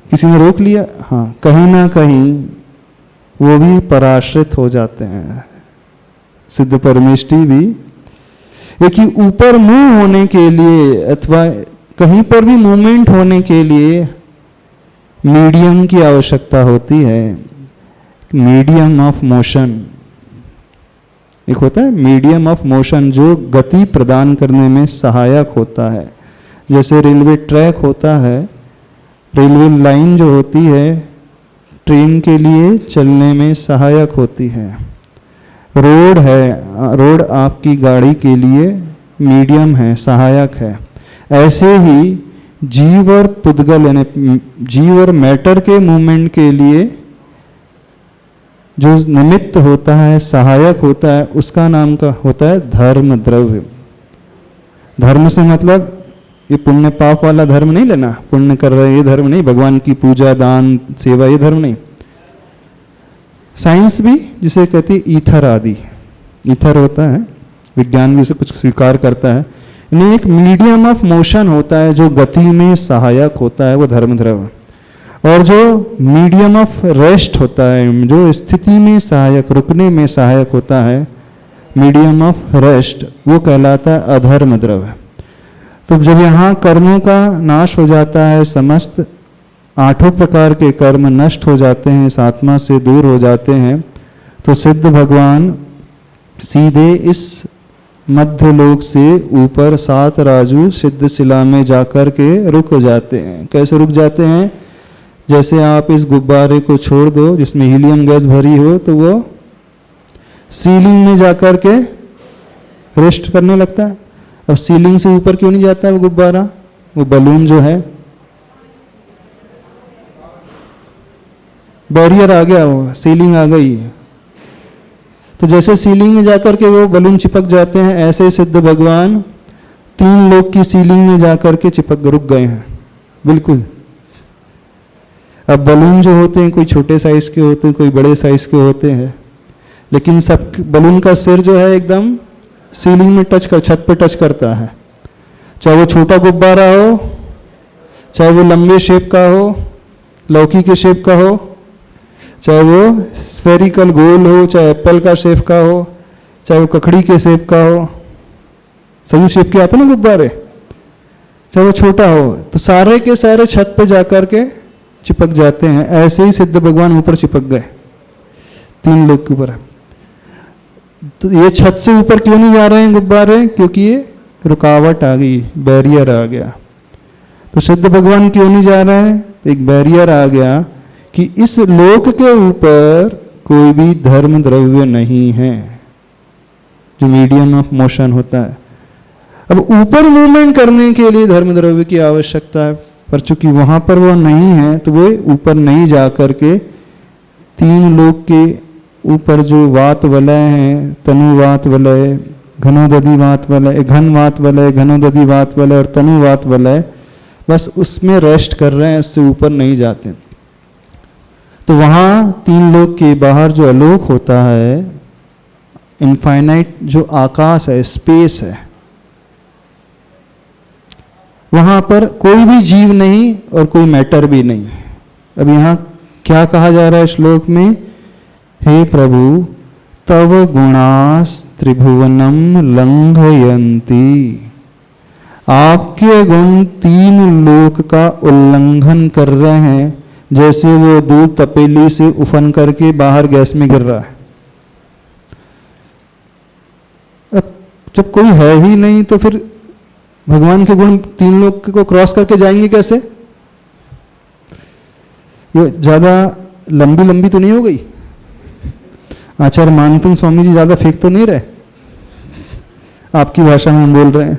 किसी ने रोक लिया? हाँ, कहीं ना कहीं वो भी पराश्रित हो जाते हैं, सिद्ध परमेष्ठी भी। क्योंकि ऊपर मूव होने के लिए अथवा कहीं पर भी मूवमेंट होने के लिए मीडियम की आवश्यकता होती है। मीडियम ऑफ मोशन एक होता है, मीडियम ऑफ मोशन, जो गति प्रदान करने में सहायक होता है। जैसे रेलवे ट्रैक होता है, रेलवे लाइन जो होती है ट्रेन के लिए चलने में सहायक होती है। रोड है, रोड आपकी गाड़ी के लिए मीडियम है, सहायक है। ऐसे ही जीव और पुद्गल यानी जीव और मैटर के मूवमेंट के लिए जो निमित्त होता है, सहायक होता है, उसका नाम का होता है धर्म द्रव्य। धर्म से मतलब ये पुण्य पाप वाला धर्म नहीं लेना, पुण्य कर रहे ये धर्म नहीं, भगवान की पूजा दान सेवा ये धर्म नहीं। साइंस भी जिसे कहती है ईथर आदि, ईथर होता है, विज्ञान भी उसे कुछ स्वीकार करता है, इन्हें एक मीडियम ऑफ मोशन होता है जो गति में सहायक होता है, वो धर्म द्रव्य। और जो मीडियम ऑफ रेस्ट होता है, जो स्थिति में सहायक, रुकने में सहायक होता है, मीडियम ऑफ रेस्ट, वो कहलाता है अधर्म द्रव्य। तो जब यहाँ कर्मों का नाश हो जाता है, समस्त 8 प्रकार के कर्म नष्ट हो जाते हैं, इस आत्मा से दूर हो जाते हैं, तो सिद्ध भगवान सीधे इस मध्य लोक से ऊपर 7 राजू सिद्ध शिला में जाकर के रुक जाते हैं। कैसे रुक जाते हैं? जैसे आप इस गुब्बारे को छोड़ दो जिसमें हीलियम गैस भरी हो, तो वो सीलिंग में जाकर के रेस्ट करने लगता है। अब सीलिंग से ऊपर क्यों नहीं जाता है वो गुब्बारा? वो बलून जो है, बैरियर आ गया, वो सीलिंग आ गई। तो जैसे सीलिंग में जाकर के वो बलून चिपक जाते हैं, ऐसे सिद्ध भगवान 3 लोक की सीलिंग में जाकर के चिपक रुक गए हैं बिल्कुल। अब बलून जो होते हैं कोई छोटे साइज के होते हैं, कोई बड़े साइज के होते हैं, लेकिन सब बलून का सिर जो है एकदम सीलिंग में टच कर, छत पे टच करता है। चाहे वो छोटा गुब्बारा हो, चाहे वो लंबे शेप का हो, लौकी के शेप का हो, चाहे वो स्फेरिकल गोल हो, चाहे एप्पल का शेप का हो, चाहे वो ककड़ी के शेप का हो, सभी शेप के आते ना गुब्बारे, चाहे वो छोटा हो, तो सारे के सारे छत पे जाकर के चिपक जाते हैं। ऐसे ही सिद्ध भगवान ऊपर चिपक गए 3 लोक के ऊपर। तो ये छत से ऊपर क्यों नहीं जा रहे हैं गुब्बारे? क्योंकि ये रुकावट आ गई, बैरियर आ गया। तो सिद्ध भगवान क्यों नहीं जा रहे हैं? एक बैरियर आ गया कि इस लोक के ऊपर कोई भी धर्म द्रव्य नहीं है, जो मीडियम ऑफ मोशन होता है। अब ऊपर मूवमेंट करने के लिए धर्म द्रव्य की आवश्यकता है, पर चूंकि वहां पर वो नहीं है, तो वो ऊपर नहीं जा करके 3 लोक के ऊपर जो वात वलय हैं, तनुवात वलय, घनोदधि वात वलय, घन वात वलय, घनोदधि वात वलय और तनुवात वलय, बस उसमें रेस्ट कर रहे हैं, उससे ऊपर नहीं जाते। तो वहाँ 3 लोक के बाहर जो आलोक होता है, इनफाइनाइट जो आकाश है, स्पेस है, वहाँ पर कोई भी जीव नहीं और कोई मैटर भी नहीं। अब यहाँ क्या कहा जा रहा है श्लोक में? हे प्रभु, तव गुणास त्रिभुवनम लंघयन्ति, आपके गुण 3 लोक का उल्लंघन कर रहे हैं, जैसे वो दूध तपेली से उफन करके बाहर गैस में गिर रहा है। अब जब कोई है ही नहीं, तो फिर भगवान के गुण 3 लोक को क्रॉस करके जाएंगे कैसे? ये ज्यादा लंबी तो नहीं हो गई? आचार्य मानसिंह स्वामी जी ज्यादा फेंक तो नहीं रहे? आपकी भाषा में हम बोल रहे हैं।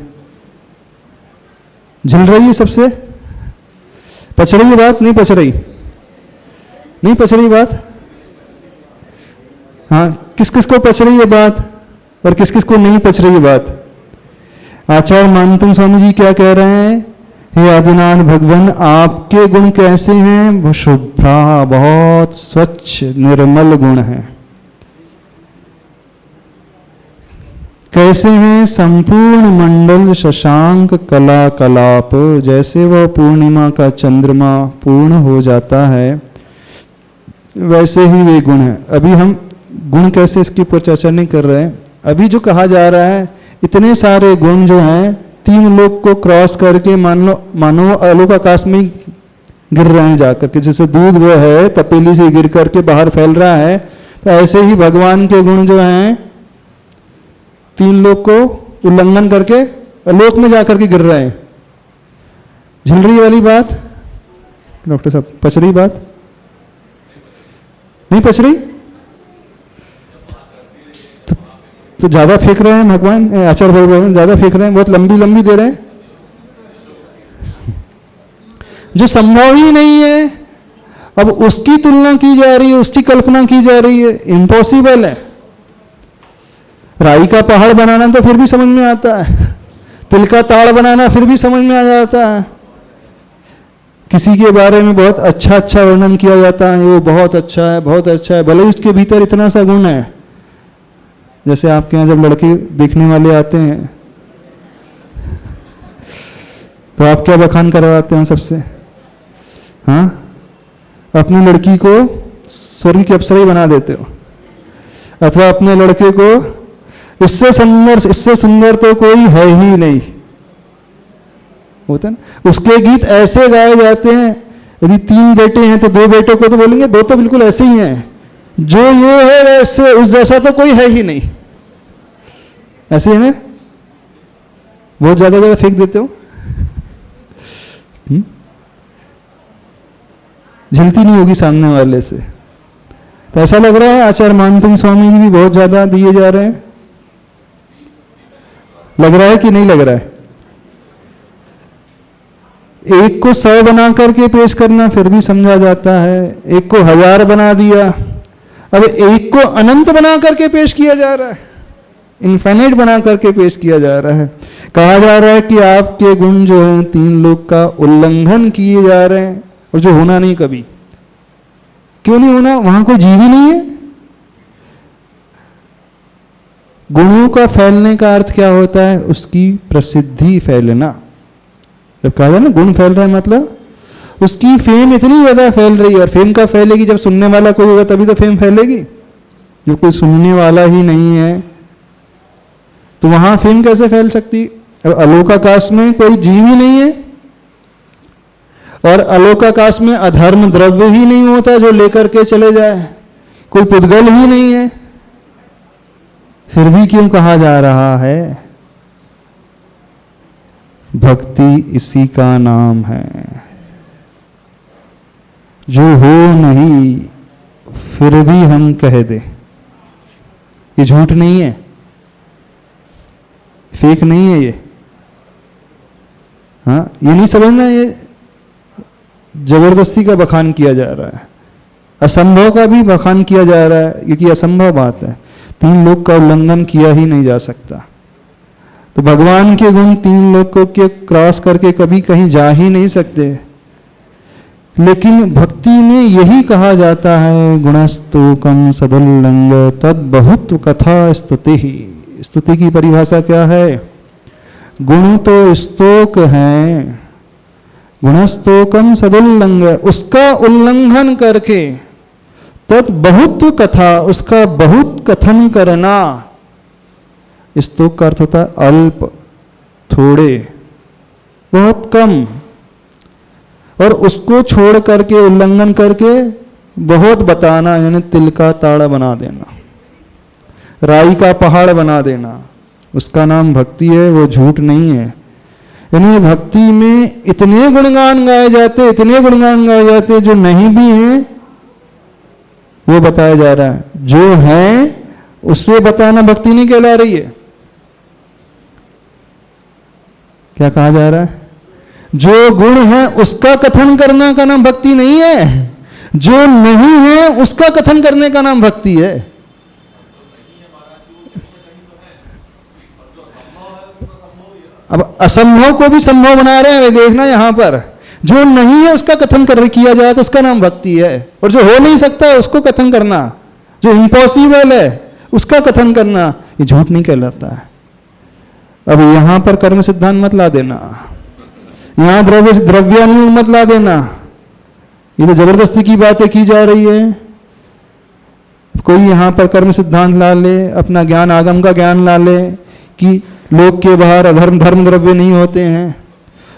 झिल रही है सबसे? पच रही है बात? नहीं पच रही? नहीं पच रही बात? हाँ, किस किस को पच रही है बात और किस किस को नहीं पच रही है बात? आचार्य मानसिंह स्वामी जी क्या कह रहे हैं? हे आदिनाथ भगवान, आपके गुण कैसे हैं? शुभ्रा, बहुत स्वच्छ निर्मल गुण हैं। कैसे हैं? संपूर्ण मंडल शशांक कला कलाप, जैसे वह पूर्णिमा का चंद्रमा पूर्ण हो जाता है, वैसे ही वे गुण हैं। अभी हम गुण कैसे, इसकी ऊपर चर्चा नहीं कर रहे हैं। अभी जो कहा जा रहा है, इतने सारे गुण जो हैं 3 लोक को क्रॉस करके मानो आलोक आकाश में गिर रहे हैं जाकर के। जैसे दूध वो है तपेली से गिर करके बाहर फैल रहा है, तो ऐसे ही भगवान के गुण जो हैं 3 लोक को उल्लंघन करके आलोक में जाकर के गिर रहे हैं। झिलरी वाली बात डॉक्टर साहब, पच रही बात? नहीं पच रही? तो ज्यादा फेंक रहे हैं भगवान, आचार्य भगवान ज्यादा फेंक रहे हैं, बहुत लंबी दे रहे हैं, जो संभव ही नहीं है। अब उसकी तुलना की जा रही है, उसकी कल्पना की जा रही है, इम्पॉसिबल है। राई का पहाड़ बनाना तो फिर भी समझ में आता है, तिल का ताड़ बनाना फिर भी समझ में आ जाता है। किसी के बारे में बहुत अच्छा अच्छा वर्णन किया जाता है, वो बहुत अच्छा है, बहुत अच्छा है, भले उसके भीतर इतना सा गुण है। जैसे आपके यहाँ जब लड़के देखने वाले आते हैं तो आप क्या बखान करवाते हैं सबसे? हाँ, अपनी लड़की को स्वर्ग की अप्सरा ही बना देते हो, अथवा अपने लड़के को इससे सुंदर तो कोई है ही नहीं, होता ना। उसके गीत ऐसे गाए जाते हैं, यदि 3 बेटे हैं तो 2 बेटों को तो बोलेंगे 2 तो बिल्कुल ऐसे ही हैं, जो ये है वैसे उस जैसा तो कोई है ही नहीं। ऐसे ही ना, बहुत ज्यादा फेंक देते हो, झलती नहीं होगी सामने वाले से। तो ऐसा लग रहा है आचार्य मानसिंह स्वामी जी भी बहुत ज्यादा दिए जा रहे हैं, लग रहा है कि नहीं लग रहा है? एक को 100 बना करके पेश करना फिर भी समझा जाता है, एक को 1000 बना दिया, अब एक को अनंत बना करके पेश किया जा रहा है, इनफाइनाइट बना करके पेश किया जा रहा है। कहा जा रहा है कि आपके गुण जो हैं 3 लोक का उल्लंघन किए जा रहे हैं, और जो होना नहीं कभी। क्यों नहीं होना? वहां कोई जीव ही नहीं है। गुणों का फैलने का अर्थ क्या होता है? उसकी प्रसिद्धि फैलना। जब कहा जाए ना गुण फैल रहा है, मतलब उसकी फेम इतनी ज्यादा फैल रही है। और फेम का फैलेगी जब सुनने वाला कोई होगा तभी तो फेम फैलेगी। जो कोई सुनने वाला ही नहीं है तो वहां फेम कैसे फैल सकती? अलोक आकाश में कोई जीव ही नहीं है, और अलोक आकाश में अधर्म द्रव्य ही नहीं होता जो लेकर के चले जाए, कोई पुद्गल ही नहीं है, फिर भी क्यों कहा जा रहा है? भक्ति इसी का नाम है। जो हो नहीं फिर भी हम कह दे, ये झूठ नहीं है, फेक नहीं है ये। हाँ, ये नहीं समझना ये जबरदस्ती का बखान किया जा रहा है, असंभव का भी बखान किया जा रहा है, क्योंकि असंभव बात है। 3 लोक का उल्लंघन किया ही नहीं जा सकता। तो भगवान के गुण 3 लोकों के क्रॉस करके कभी कहीं जा ही नहीं सकते। लेकिन भक्ति में यही कहा जाता है, गुणस्तोकम सदुल्लंघ तद बहुत कथा स्तुति। स्तुति की परिभाषा क्या है? गुण तो स्तोक है, गुणस्तोकम सदुल्लंघ, उसका उल्लंघन करके, तद बहुत कथा, उसका बहुत कथन करना। स्तोक का अर्थ होता है अल्प, थोड़े, बहुत कम, और उसको छोड़ करके उल्लंघन करके बहुत बताना, यानी तिल का ताड़ा बना देना, राई का पहाड़ बना देना, उसका नाम भक्ति है, वो झूठ नहीं है। यानी भक्ति में इतने गुणगान गाए जाते, इतने गुणगान गाए जाते, जो नहीं भी हैं वो बताया जा रहा है, जो है उससे बताना भक्ति नहीं कहला रही है। क्या कहा जा रहा है? जो गुण है उसका कथन करना का नाम भक्ति नहीं है, जो नहीं है उसका कथन करने का नाम भक्ति है। अब असंभव को भी संभव बना रहे हैं वे, देखना यहां पर जो नहीं है उसका कथन किया जाए तो उसका नाम भक्ति है, और जो हो नहीं सकता है उसको कथन करना, जो इम्पॉसिबल है उसका कथन करना, ये झूठ नहीं कहलाता है। अब यहां पर कर्म सिद्धांत मत ला देना, यहां द्रव्यानुयोग मत ला देना, ये तो जबरदस्ती की बातें की जा रही है। कोई यहां पर कर्म सिद्धांत ला ले, अपना ज्ञान आगम का ज्ञान ला ले कि लोक के बाहर अधर्म धर्म द्रव्य नहीं होते हैं,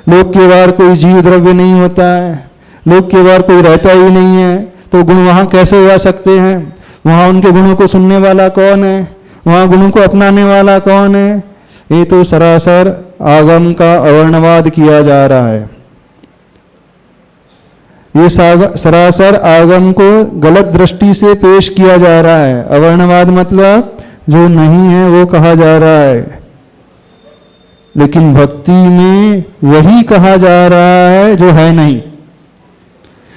लोक के बाहर कोई जीव द्रव्य नहीं होता है, लोक के बाहर कोई रहता ही नहीं है, तो गुण वहां कैसे जा सकते हैं? वहां उनके गुणों को सुनने वाला कौन है? वहां गुणों को अपनाने वाला कौन है? ये तो सरासर आगम का अवर्णवाद किया जा रहा है। ये सरासर आगम को गलत दृष्टि से पेश किया जा रहा है। अवर्णवाद मतलब जो नहीं है वो कहा जा रहा है, लेकिन भक्ति में वही कहा जा रहा है जो है नहीं।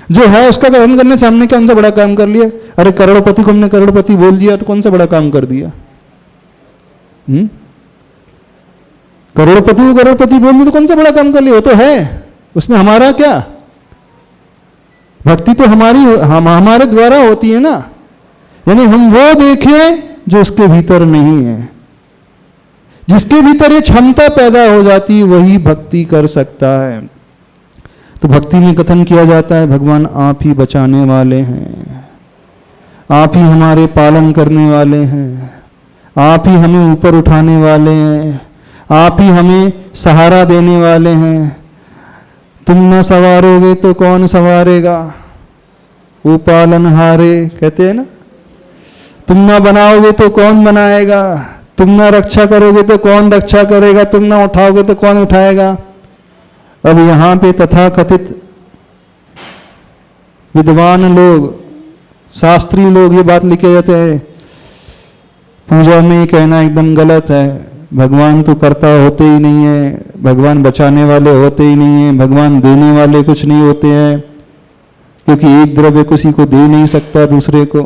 जो है उसका कथन करने से हमने कौन सा बड़ा काम कर लिया? अरे करोड़पति को हमने करोड़पति बोल दिया तो कौन सा बड़ा काम कर दिया? करोड़पति को करोड़पति बोल दिया तो कौन सा बड़ा काम कर लिया, वो तो है, उसमें हमारा क्या। भक्ति तो हमारे द्वारा होती है ना, यानी हम वो देखें जो उसके भीतर नहीं है। जिसके भीतर ये क्षमता पैदा हो जाती वही भक्ति कर सकता है। तो भक्ति में कथन किया जाता है भगवान आप ही बचाने वाले हैं, आप ही हमारे पालन करने वाले हैं, आप ही हमें ऊपर उठाने वाले हैं, आप ही हमें सहारा देने वाले हैं। तुम न संवारोगे तो कौन संवारेगा, वो पालनहारे कहते हैं ना। तुम ना बनाओगे तो कौन बनाएगा, तुम ना रक्षा करोगे तो कौन रक्षा करेगा, तुम ना उठाओगे तो कौन उठाएगा। अब यहां पे तथाकथित विद्वान लोग, शास्त्री लोग ये बात लिखे जाते हैं, पूजा में कहना एकदम गलत है। भगवान तो कर्ता होते ही नहीं है, भगवान बचाने वाले होते ही नहीं है, भगवान देने वाले कुछ नहीं होते हैं, क्योंकि एक द्रव्य किसी को दे नहीं सकता, दूसरे को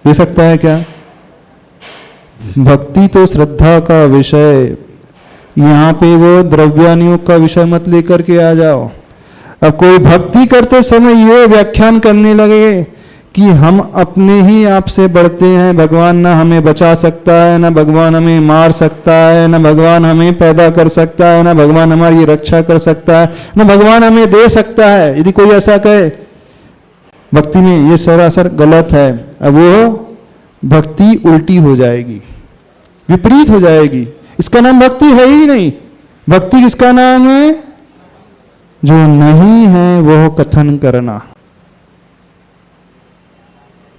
दे सकता है क्या। भक्ति तो श्रद्धा का विषय, यहाँ पे वो द्रव्यानुयोग का विषय मत लेकर के आ जाओ। अब कोई भक्ति करते समय ये व्याख्यान करने लगे कि हम अपने ही आप से बढ़ते हैं, भगवान ना हमें बचा सकता है, ना भगवान हमें मार सकता है, ना भगवान हमें पैदा कर सकता है, ना भगवान हमारी रक्षा कर सकता है, ना भगवान हमें दे सकता है, यदि कोई ऐसा कहे भक्ति में, ये सरासर गलत है। अब वो भक्ति उल्टी हो जाएगी, विपरीत हो जाएगी, इसका नाम भक्ति है ही नहीं। भक्ति किसका नाम है, जो नहीं है वो कथन करना,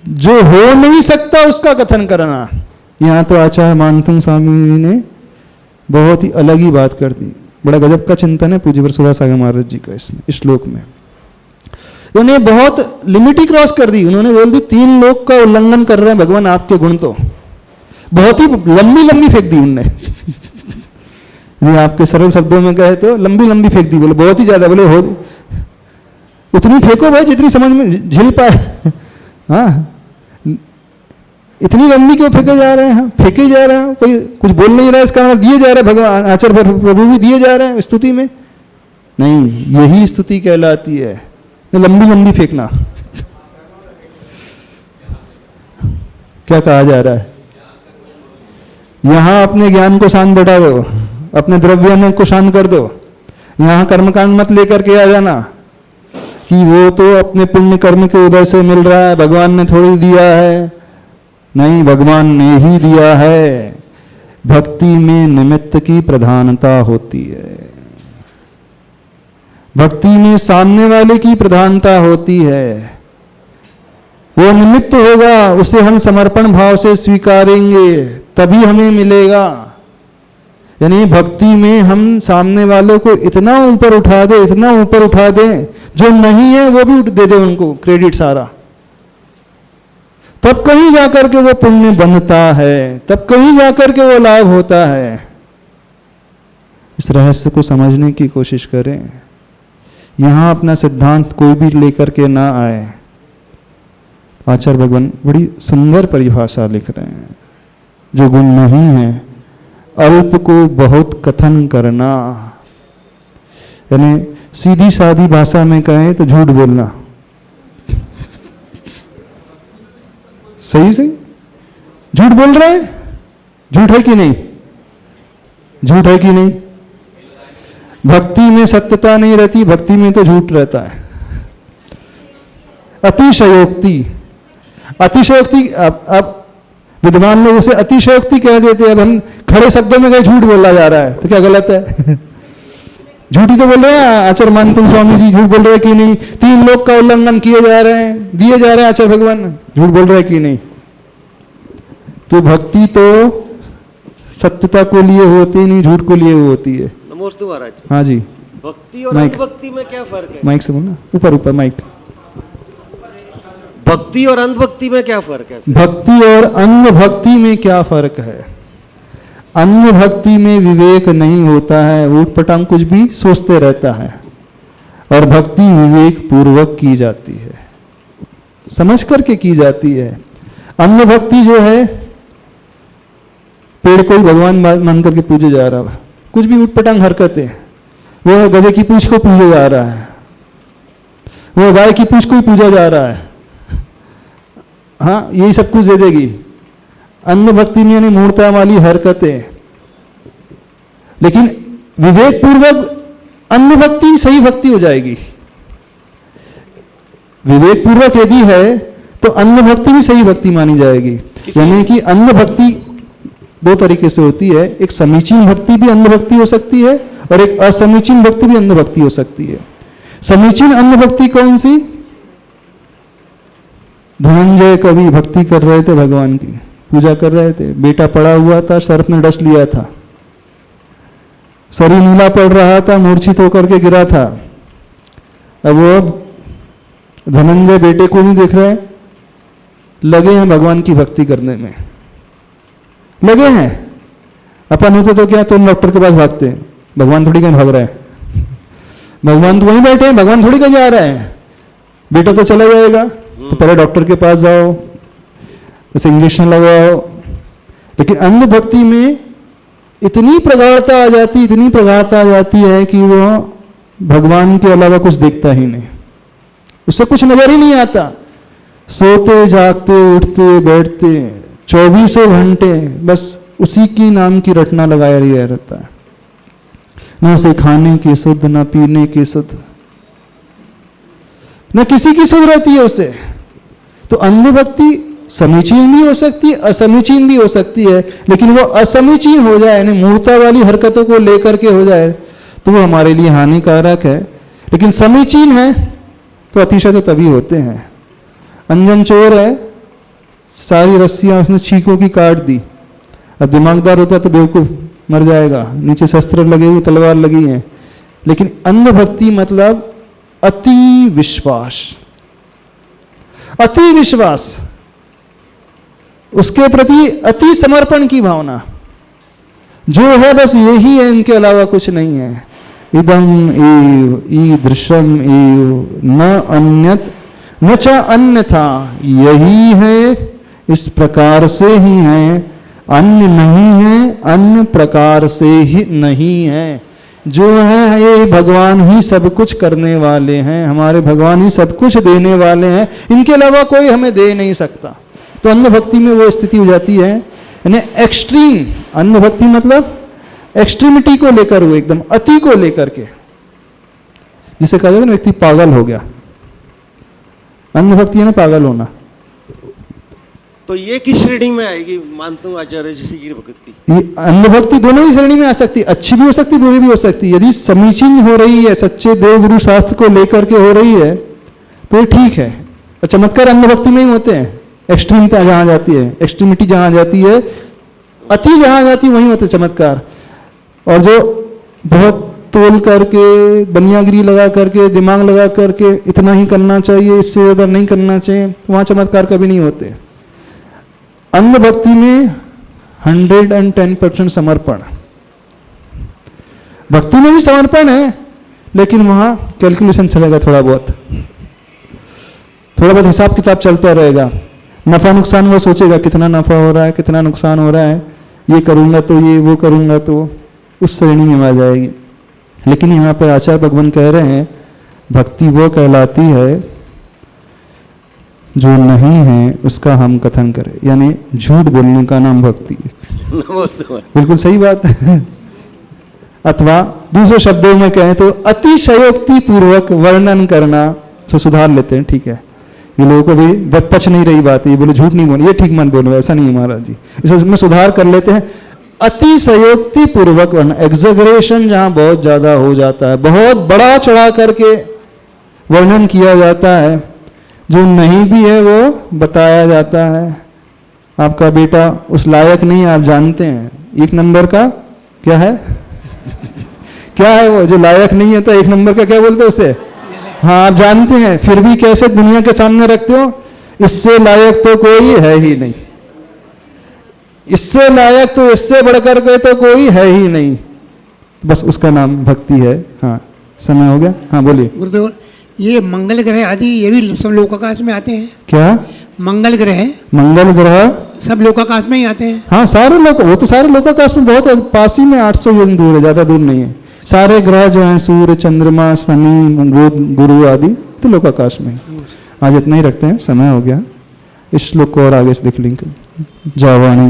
जो हो नहीं सकता उसका कथन करना। यहां तो आचार्य मानसिंह स्वामी ने बहुत ही अलग ही बात कर दी। बड़ा गजब का चिंतन है पूज्य वरसुधा सागर महाराज जी का इसमें, इस श्लोक में उन्होंने बहुत लिमिट ही क्रॉस कर दी। उन्होंने बोल दी 3 लोक का उल्लंघन कर रहे हैं भगवान आपके गुण, तो बहुत ही लंबी लंबी फेंक दी उनने। ये आपके सरल शब्दों में कहे तो लंबी लंबी फेंक दी, बोले बहुत ही ज्यादा, बोले हो उतनी फेंको भाई जितनी समझ में झिल पाए। हाँ, इतनी लंबी क्यों फेंके जा रहे हैं, फेंके जा रहे हैं, कोई कुछ बोल नहीं रहा है, इसका दिए जा रहे हैं भगवान आचार्य प्रभु भी दिए जा रहे हैं स्तुति में। नहीं, यही स्तुति कहलाती है, लंबी लंबी फेंकना। क्या कहा जा रहा है, यहां अपने ज्ञान को शांत बैठा दो, अपने द्रव्य को शांत कर दो, यहां कर्मकांड मत लेकर के आ जाना कि वो तो अपने पुण्य कर्म के उदय से मिल रहा है, भगवान ने थोड़ी दिया है। नहीं, भगवान ने ही दिया है। भक्ति में निमित्त की प्रधानता होती है, भक्ति में सामने वाले की प्रधानता होती है। वो निमित्त होगा, उसे हम समर्पण भाव से स्वीकारेंगे तभी हमें मिलेगा। यानी भक्ति में हम सामने वाले को इतना ऊपर उठा दे, इतना ऊपर उठा दे, जो नहीं है वो भी दे दे उनको क्रेडिट सारा, तब कहीं जाकर के वो पुण्य बनता है, तब कहीं जाकर के वो लाभ होता है। इस रहस्य को समझने की कोशिश करें। यहां अपना सिद्धांत कोई भी लेकर के ना आए। आचार्य भगवान बड़ी सुंदर परिभाषा लिख रहे हैं, जो गुण नहीं है अल्प को बहुत कथन करना, यानी सीधी सादी भाषा में कहें तो झूठ बोलना। सही सही झूठ बोल रहे हैं, झूठ है कि नहीं, झूठ है कि नहीं। भक्ति में सत्यता नहीं रहती, भक्ति में तो झूठ रहता है। अतिशयोक्ति, अतिशयोक्ति, अब विद्वान लोग उसे अतिशयोक्ति कह देते हैं। अब हम खड़े शब्दों में कहीं झूठ बोला जा रहा है तो क्या गलत है। झूठी तो बोल रहे हैं आचार्य मानसिंह स्वामी जी, झूठ बोल रहे हैं कि नहीं। 3 लोक का उल्लंघन किए जा रहे हैं, दिए जा रहे हैं आचार्य भगवान, झूठ बोल रहे हैं कि नहीं। तो भक्ति तो सत्यता को लिए होती नहीं, झूठ को लिए होती है। नमस्ते महाराज। हाँ जी, भक्ति और अंधभक्ति में क्या फर्क है? माइक से बोलना, ऊपर ऊपर माइक। भक्ति और अंधभक्ति में क्या फर्क है? भक्ति और अंधभक्ति में क्या फर्क है? अन्य भक्ति में विवेक नहीं होता है, ऊट पटांग कुछ भी सोचते रहता है, और भक्ति विवेक पूर्वक की जाती है, समझ करके की जाती है। अन्य भक्ति जो है, पेड़ को ही भगवान मान करके पूजे जा रहा है, कुछ भी उटपटांग हरकतें, वो गधे की पूंछ को पूजा जा रहा है, वो गाय की पूंछ को ही पूजा जा रहा है, हाँ यही सब कुछ दे देगी। अंध भक्ति में यानी मूर्ता वाली हरकतें। लेकिन विवेक पूर्वक अंध भक्ति सही भक्ति हो जाएगी। विवेक पूर्वक यदि है तो अंध भक्ति भी सही भक्ति मानी जाएगी। यानी कि अंध भक्ति दो तरीके से होती है, एक समीचीन भक्ति भी अंध भक्ति हो सकती है और एक असमीचीन भक्ति भी अंध भक्ति हो सकती है। समीचीन अंध भक्ति कौन सी? धनंजय कवि भक्ति कर रहे थे, भगवान की पूजा कर रहे थे, बेटा पड़ा हुआ था, सर्प ने डस लिया था, शरीर नीला पड़ रहा था, मूर्छित होकर के गिरा था। अब वो धनंजय बेटे को नहीं देख रहे, लगे हैं भगवान की भक्ति करने में, लगे हैं। अपन होते तो क्या, तुम डॉक्टर के पास भागते हैं, भगवान थोड़ी कहीं भाग रहे हैं, भगवान तो वहीं बैठे हैं, भगवान थोड़ी कहीं जा रहे हैं, बेटा तो चला जाएगा, तो पहले डॉक्टर के पास जाओ, उसे इंजेक्शन लगाओ। लेकिन अंध भक्ति में इतनी प्रगाढ़ता आ जाती, इतनी प्रगाढ़ता आ जाती है कि वो भगवान के अलावा कुछ देखता ही नहीं, उससे कुछ नजर ही नहीं आता। सोते जागते उठते बैठते 24 घंटे बस उसी की नाम की रटना लगाया रिया रहता है, न उसे खाने की सुध, न पीने की सुध, न किसी की सुध रहती है उसे। तो अंध भक्ति समीचीन भी हो सकती है, असमीचीन भी हो सकती है। लेकिन वो असमीचीन हो जाए, यानी मूर्ता वाली हरकतों को लेकर के हो जाए, तो वो हमारे लिए हानिकारक है। लेकिन समीचीन है तो अतिशय तो तभी होते हैं। अंजन चोर है, सारी रस्सियां उसने चीखों की काट दी, अब दिमागदार होता तो बेवकूफ मर जाएगा, नीचे शस्त्र लगे हुए, तलवार लगी है। लेकिन अंध भक्ति मतलब अति विश्वास, अति विश्वास, उसके प्रति अति समर्पण की भावना, जो है बस यही है, इनके अलावा कुछ नहीं है। इदम एव ईदृशम एव न अन्यत न च अन्यथा, यही है, इस प्रकार से ही है, अन्य नहीं है, अन्य प्रकार से ही नहीं है। जो है ये भगवान ही सब कुछ करने वाले हैं, हमारे भगवान ही सब कुछ देने वाले हैं, इनके अलावा कोई हमें दे नहीं सकता। तो अंध भक्ति में वो स्थिति हो जाती है, यानी एक्सट्रीम अंध भक्ति मतलब एक्सट्रीमिटी को लेकर हुए, एकदम अति को लेकर के, जिसे कहा जाता है ना व्यक्ति पागल हो गया। अंध भक्ति है ना पागल होना। तो ये किस श्रेणी में आएगी? मानता हूँ आचार्य जी से ये भक्ति, ये अंध भक्ति दोनों ही श्रेणी में आ सकती, अच्छी भी हो सकती, बुरी भी हो सकती। यदि समीचीन हो रही है, सच्चे देव गुरु शास्त्र को लेकर के हो रही है, तो ये ठीक है। और चमत्कार अंध भक्ति में ही होते हैं। एक्सट्रीमता जहां जाती है, एक्सट्रीमिटी जहां जाती है, अति जहां जाती है, वहीं होते चमत्कार। और जो बहुत तोल करके, बनियागिरी लगा करके, दिमाग लगा करके, इतना ही करना चाहिए, इससे ज्यादा नहीं करना चाहिए, वहां चमत्कार कभी नहीं होते। अंध भक्ति में 110% समर्पण, भक्ति में भी समर्पण है, लेकिन वहां कैलकुलेशन चलेगा, थोड़ा बहुत हिसाब किताब चलता रहेगा। नफा नुकसान वो सोचेगा, कितना नफा हो रहा है, कितना नुकसान हो रहा है, ये करूंगा तो ये, वो करूंगा तो, उस श्रेणी में आ जाएगी। लेकिन यहाँ पर आचार्य भगवान कह रहे हैं, भक्ति वो कहलाती है जो नहीं है उसका हम कथन करें, यानी झूठ बोलने का नाम भक्ति। बिल्कुल सही बात है। अथवा दूसरे शब्दों में कहें तो अतिशयोक्ति पूर्वक वर्णन करना, तो सुधार लेते हैं, ठीक है, ये लोगों को भी पच नहीं रही बात है, ये बोले झूठ नहीं बोलो, ये ठीक मत बोलो, ऐसा नहीं है महाराज जी, इसमें सुधार कर लेते हैं। अतिशयोक्ति पूर्वक वर्णन, एग्जैगरेशन जहां बहुत ज्यादा हो जाता है, बहुत बड़ा चढ़ा करके वर्णन किया जाता है, जो नहीं भी है वो बताया जाता है। आपका बेटा उस लायक नहीं, आप जानते हैं, 1 नंबर का क्या है क्या है वो, जो लायक नहीं है तो 1 नंबर का क्या बोलते हैं उसे, हाँ आप जानते हैं, फिर भी कैसे दुनिया के सामने रखते हो, इससे लायक तो कोई है ही नहीं, इससे लायक तो इससे बढ़कर के तो कोई है ही नहीं, बस उसका नाम भक्ति है। हाँ समय हो गया, हाँ बोलिए। गुरुदेव, ये मंगल ग्रह आदि ये भी सब लोकाकाश में आते हैं क्या? मंगल ग्रह, मंगल ग्रह सब लोकाकाश में ही आते हैं। हाँ सारे लोग, वो तो सारे लोकाकाश में बहुत पास ही में 800 योजन दूर है, ज़्यादा दूर नहीं है। सारे ग्रह जो हैं सूर्य चंद्रमा शनि बुध गुरु आदि तो लोकाकाश में है। आज इतना ही रखते हैं, समय हो गया। इस श्लोक को और आगे से देख लेंगे। जय वाणी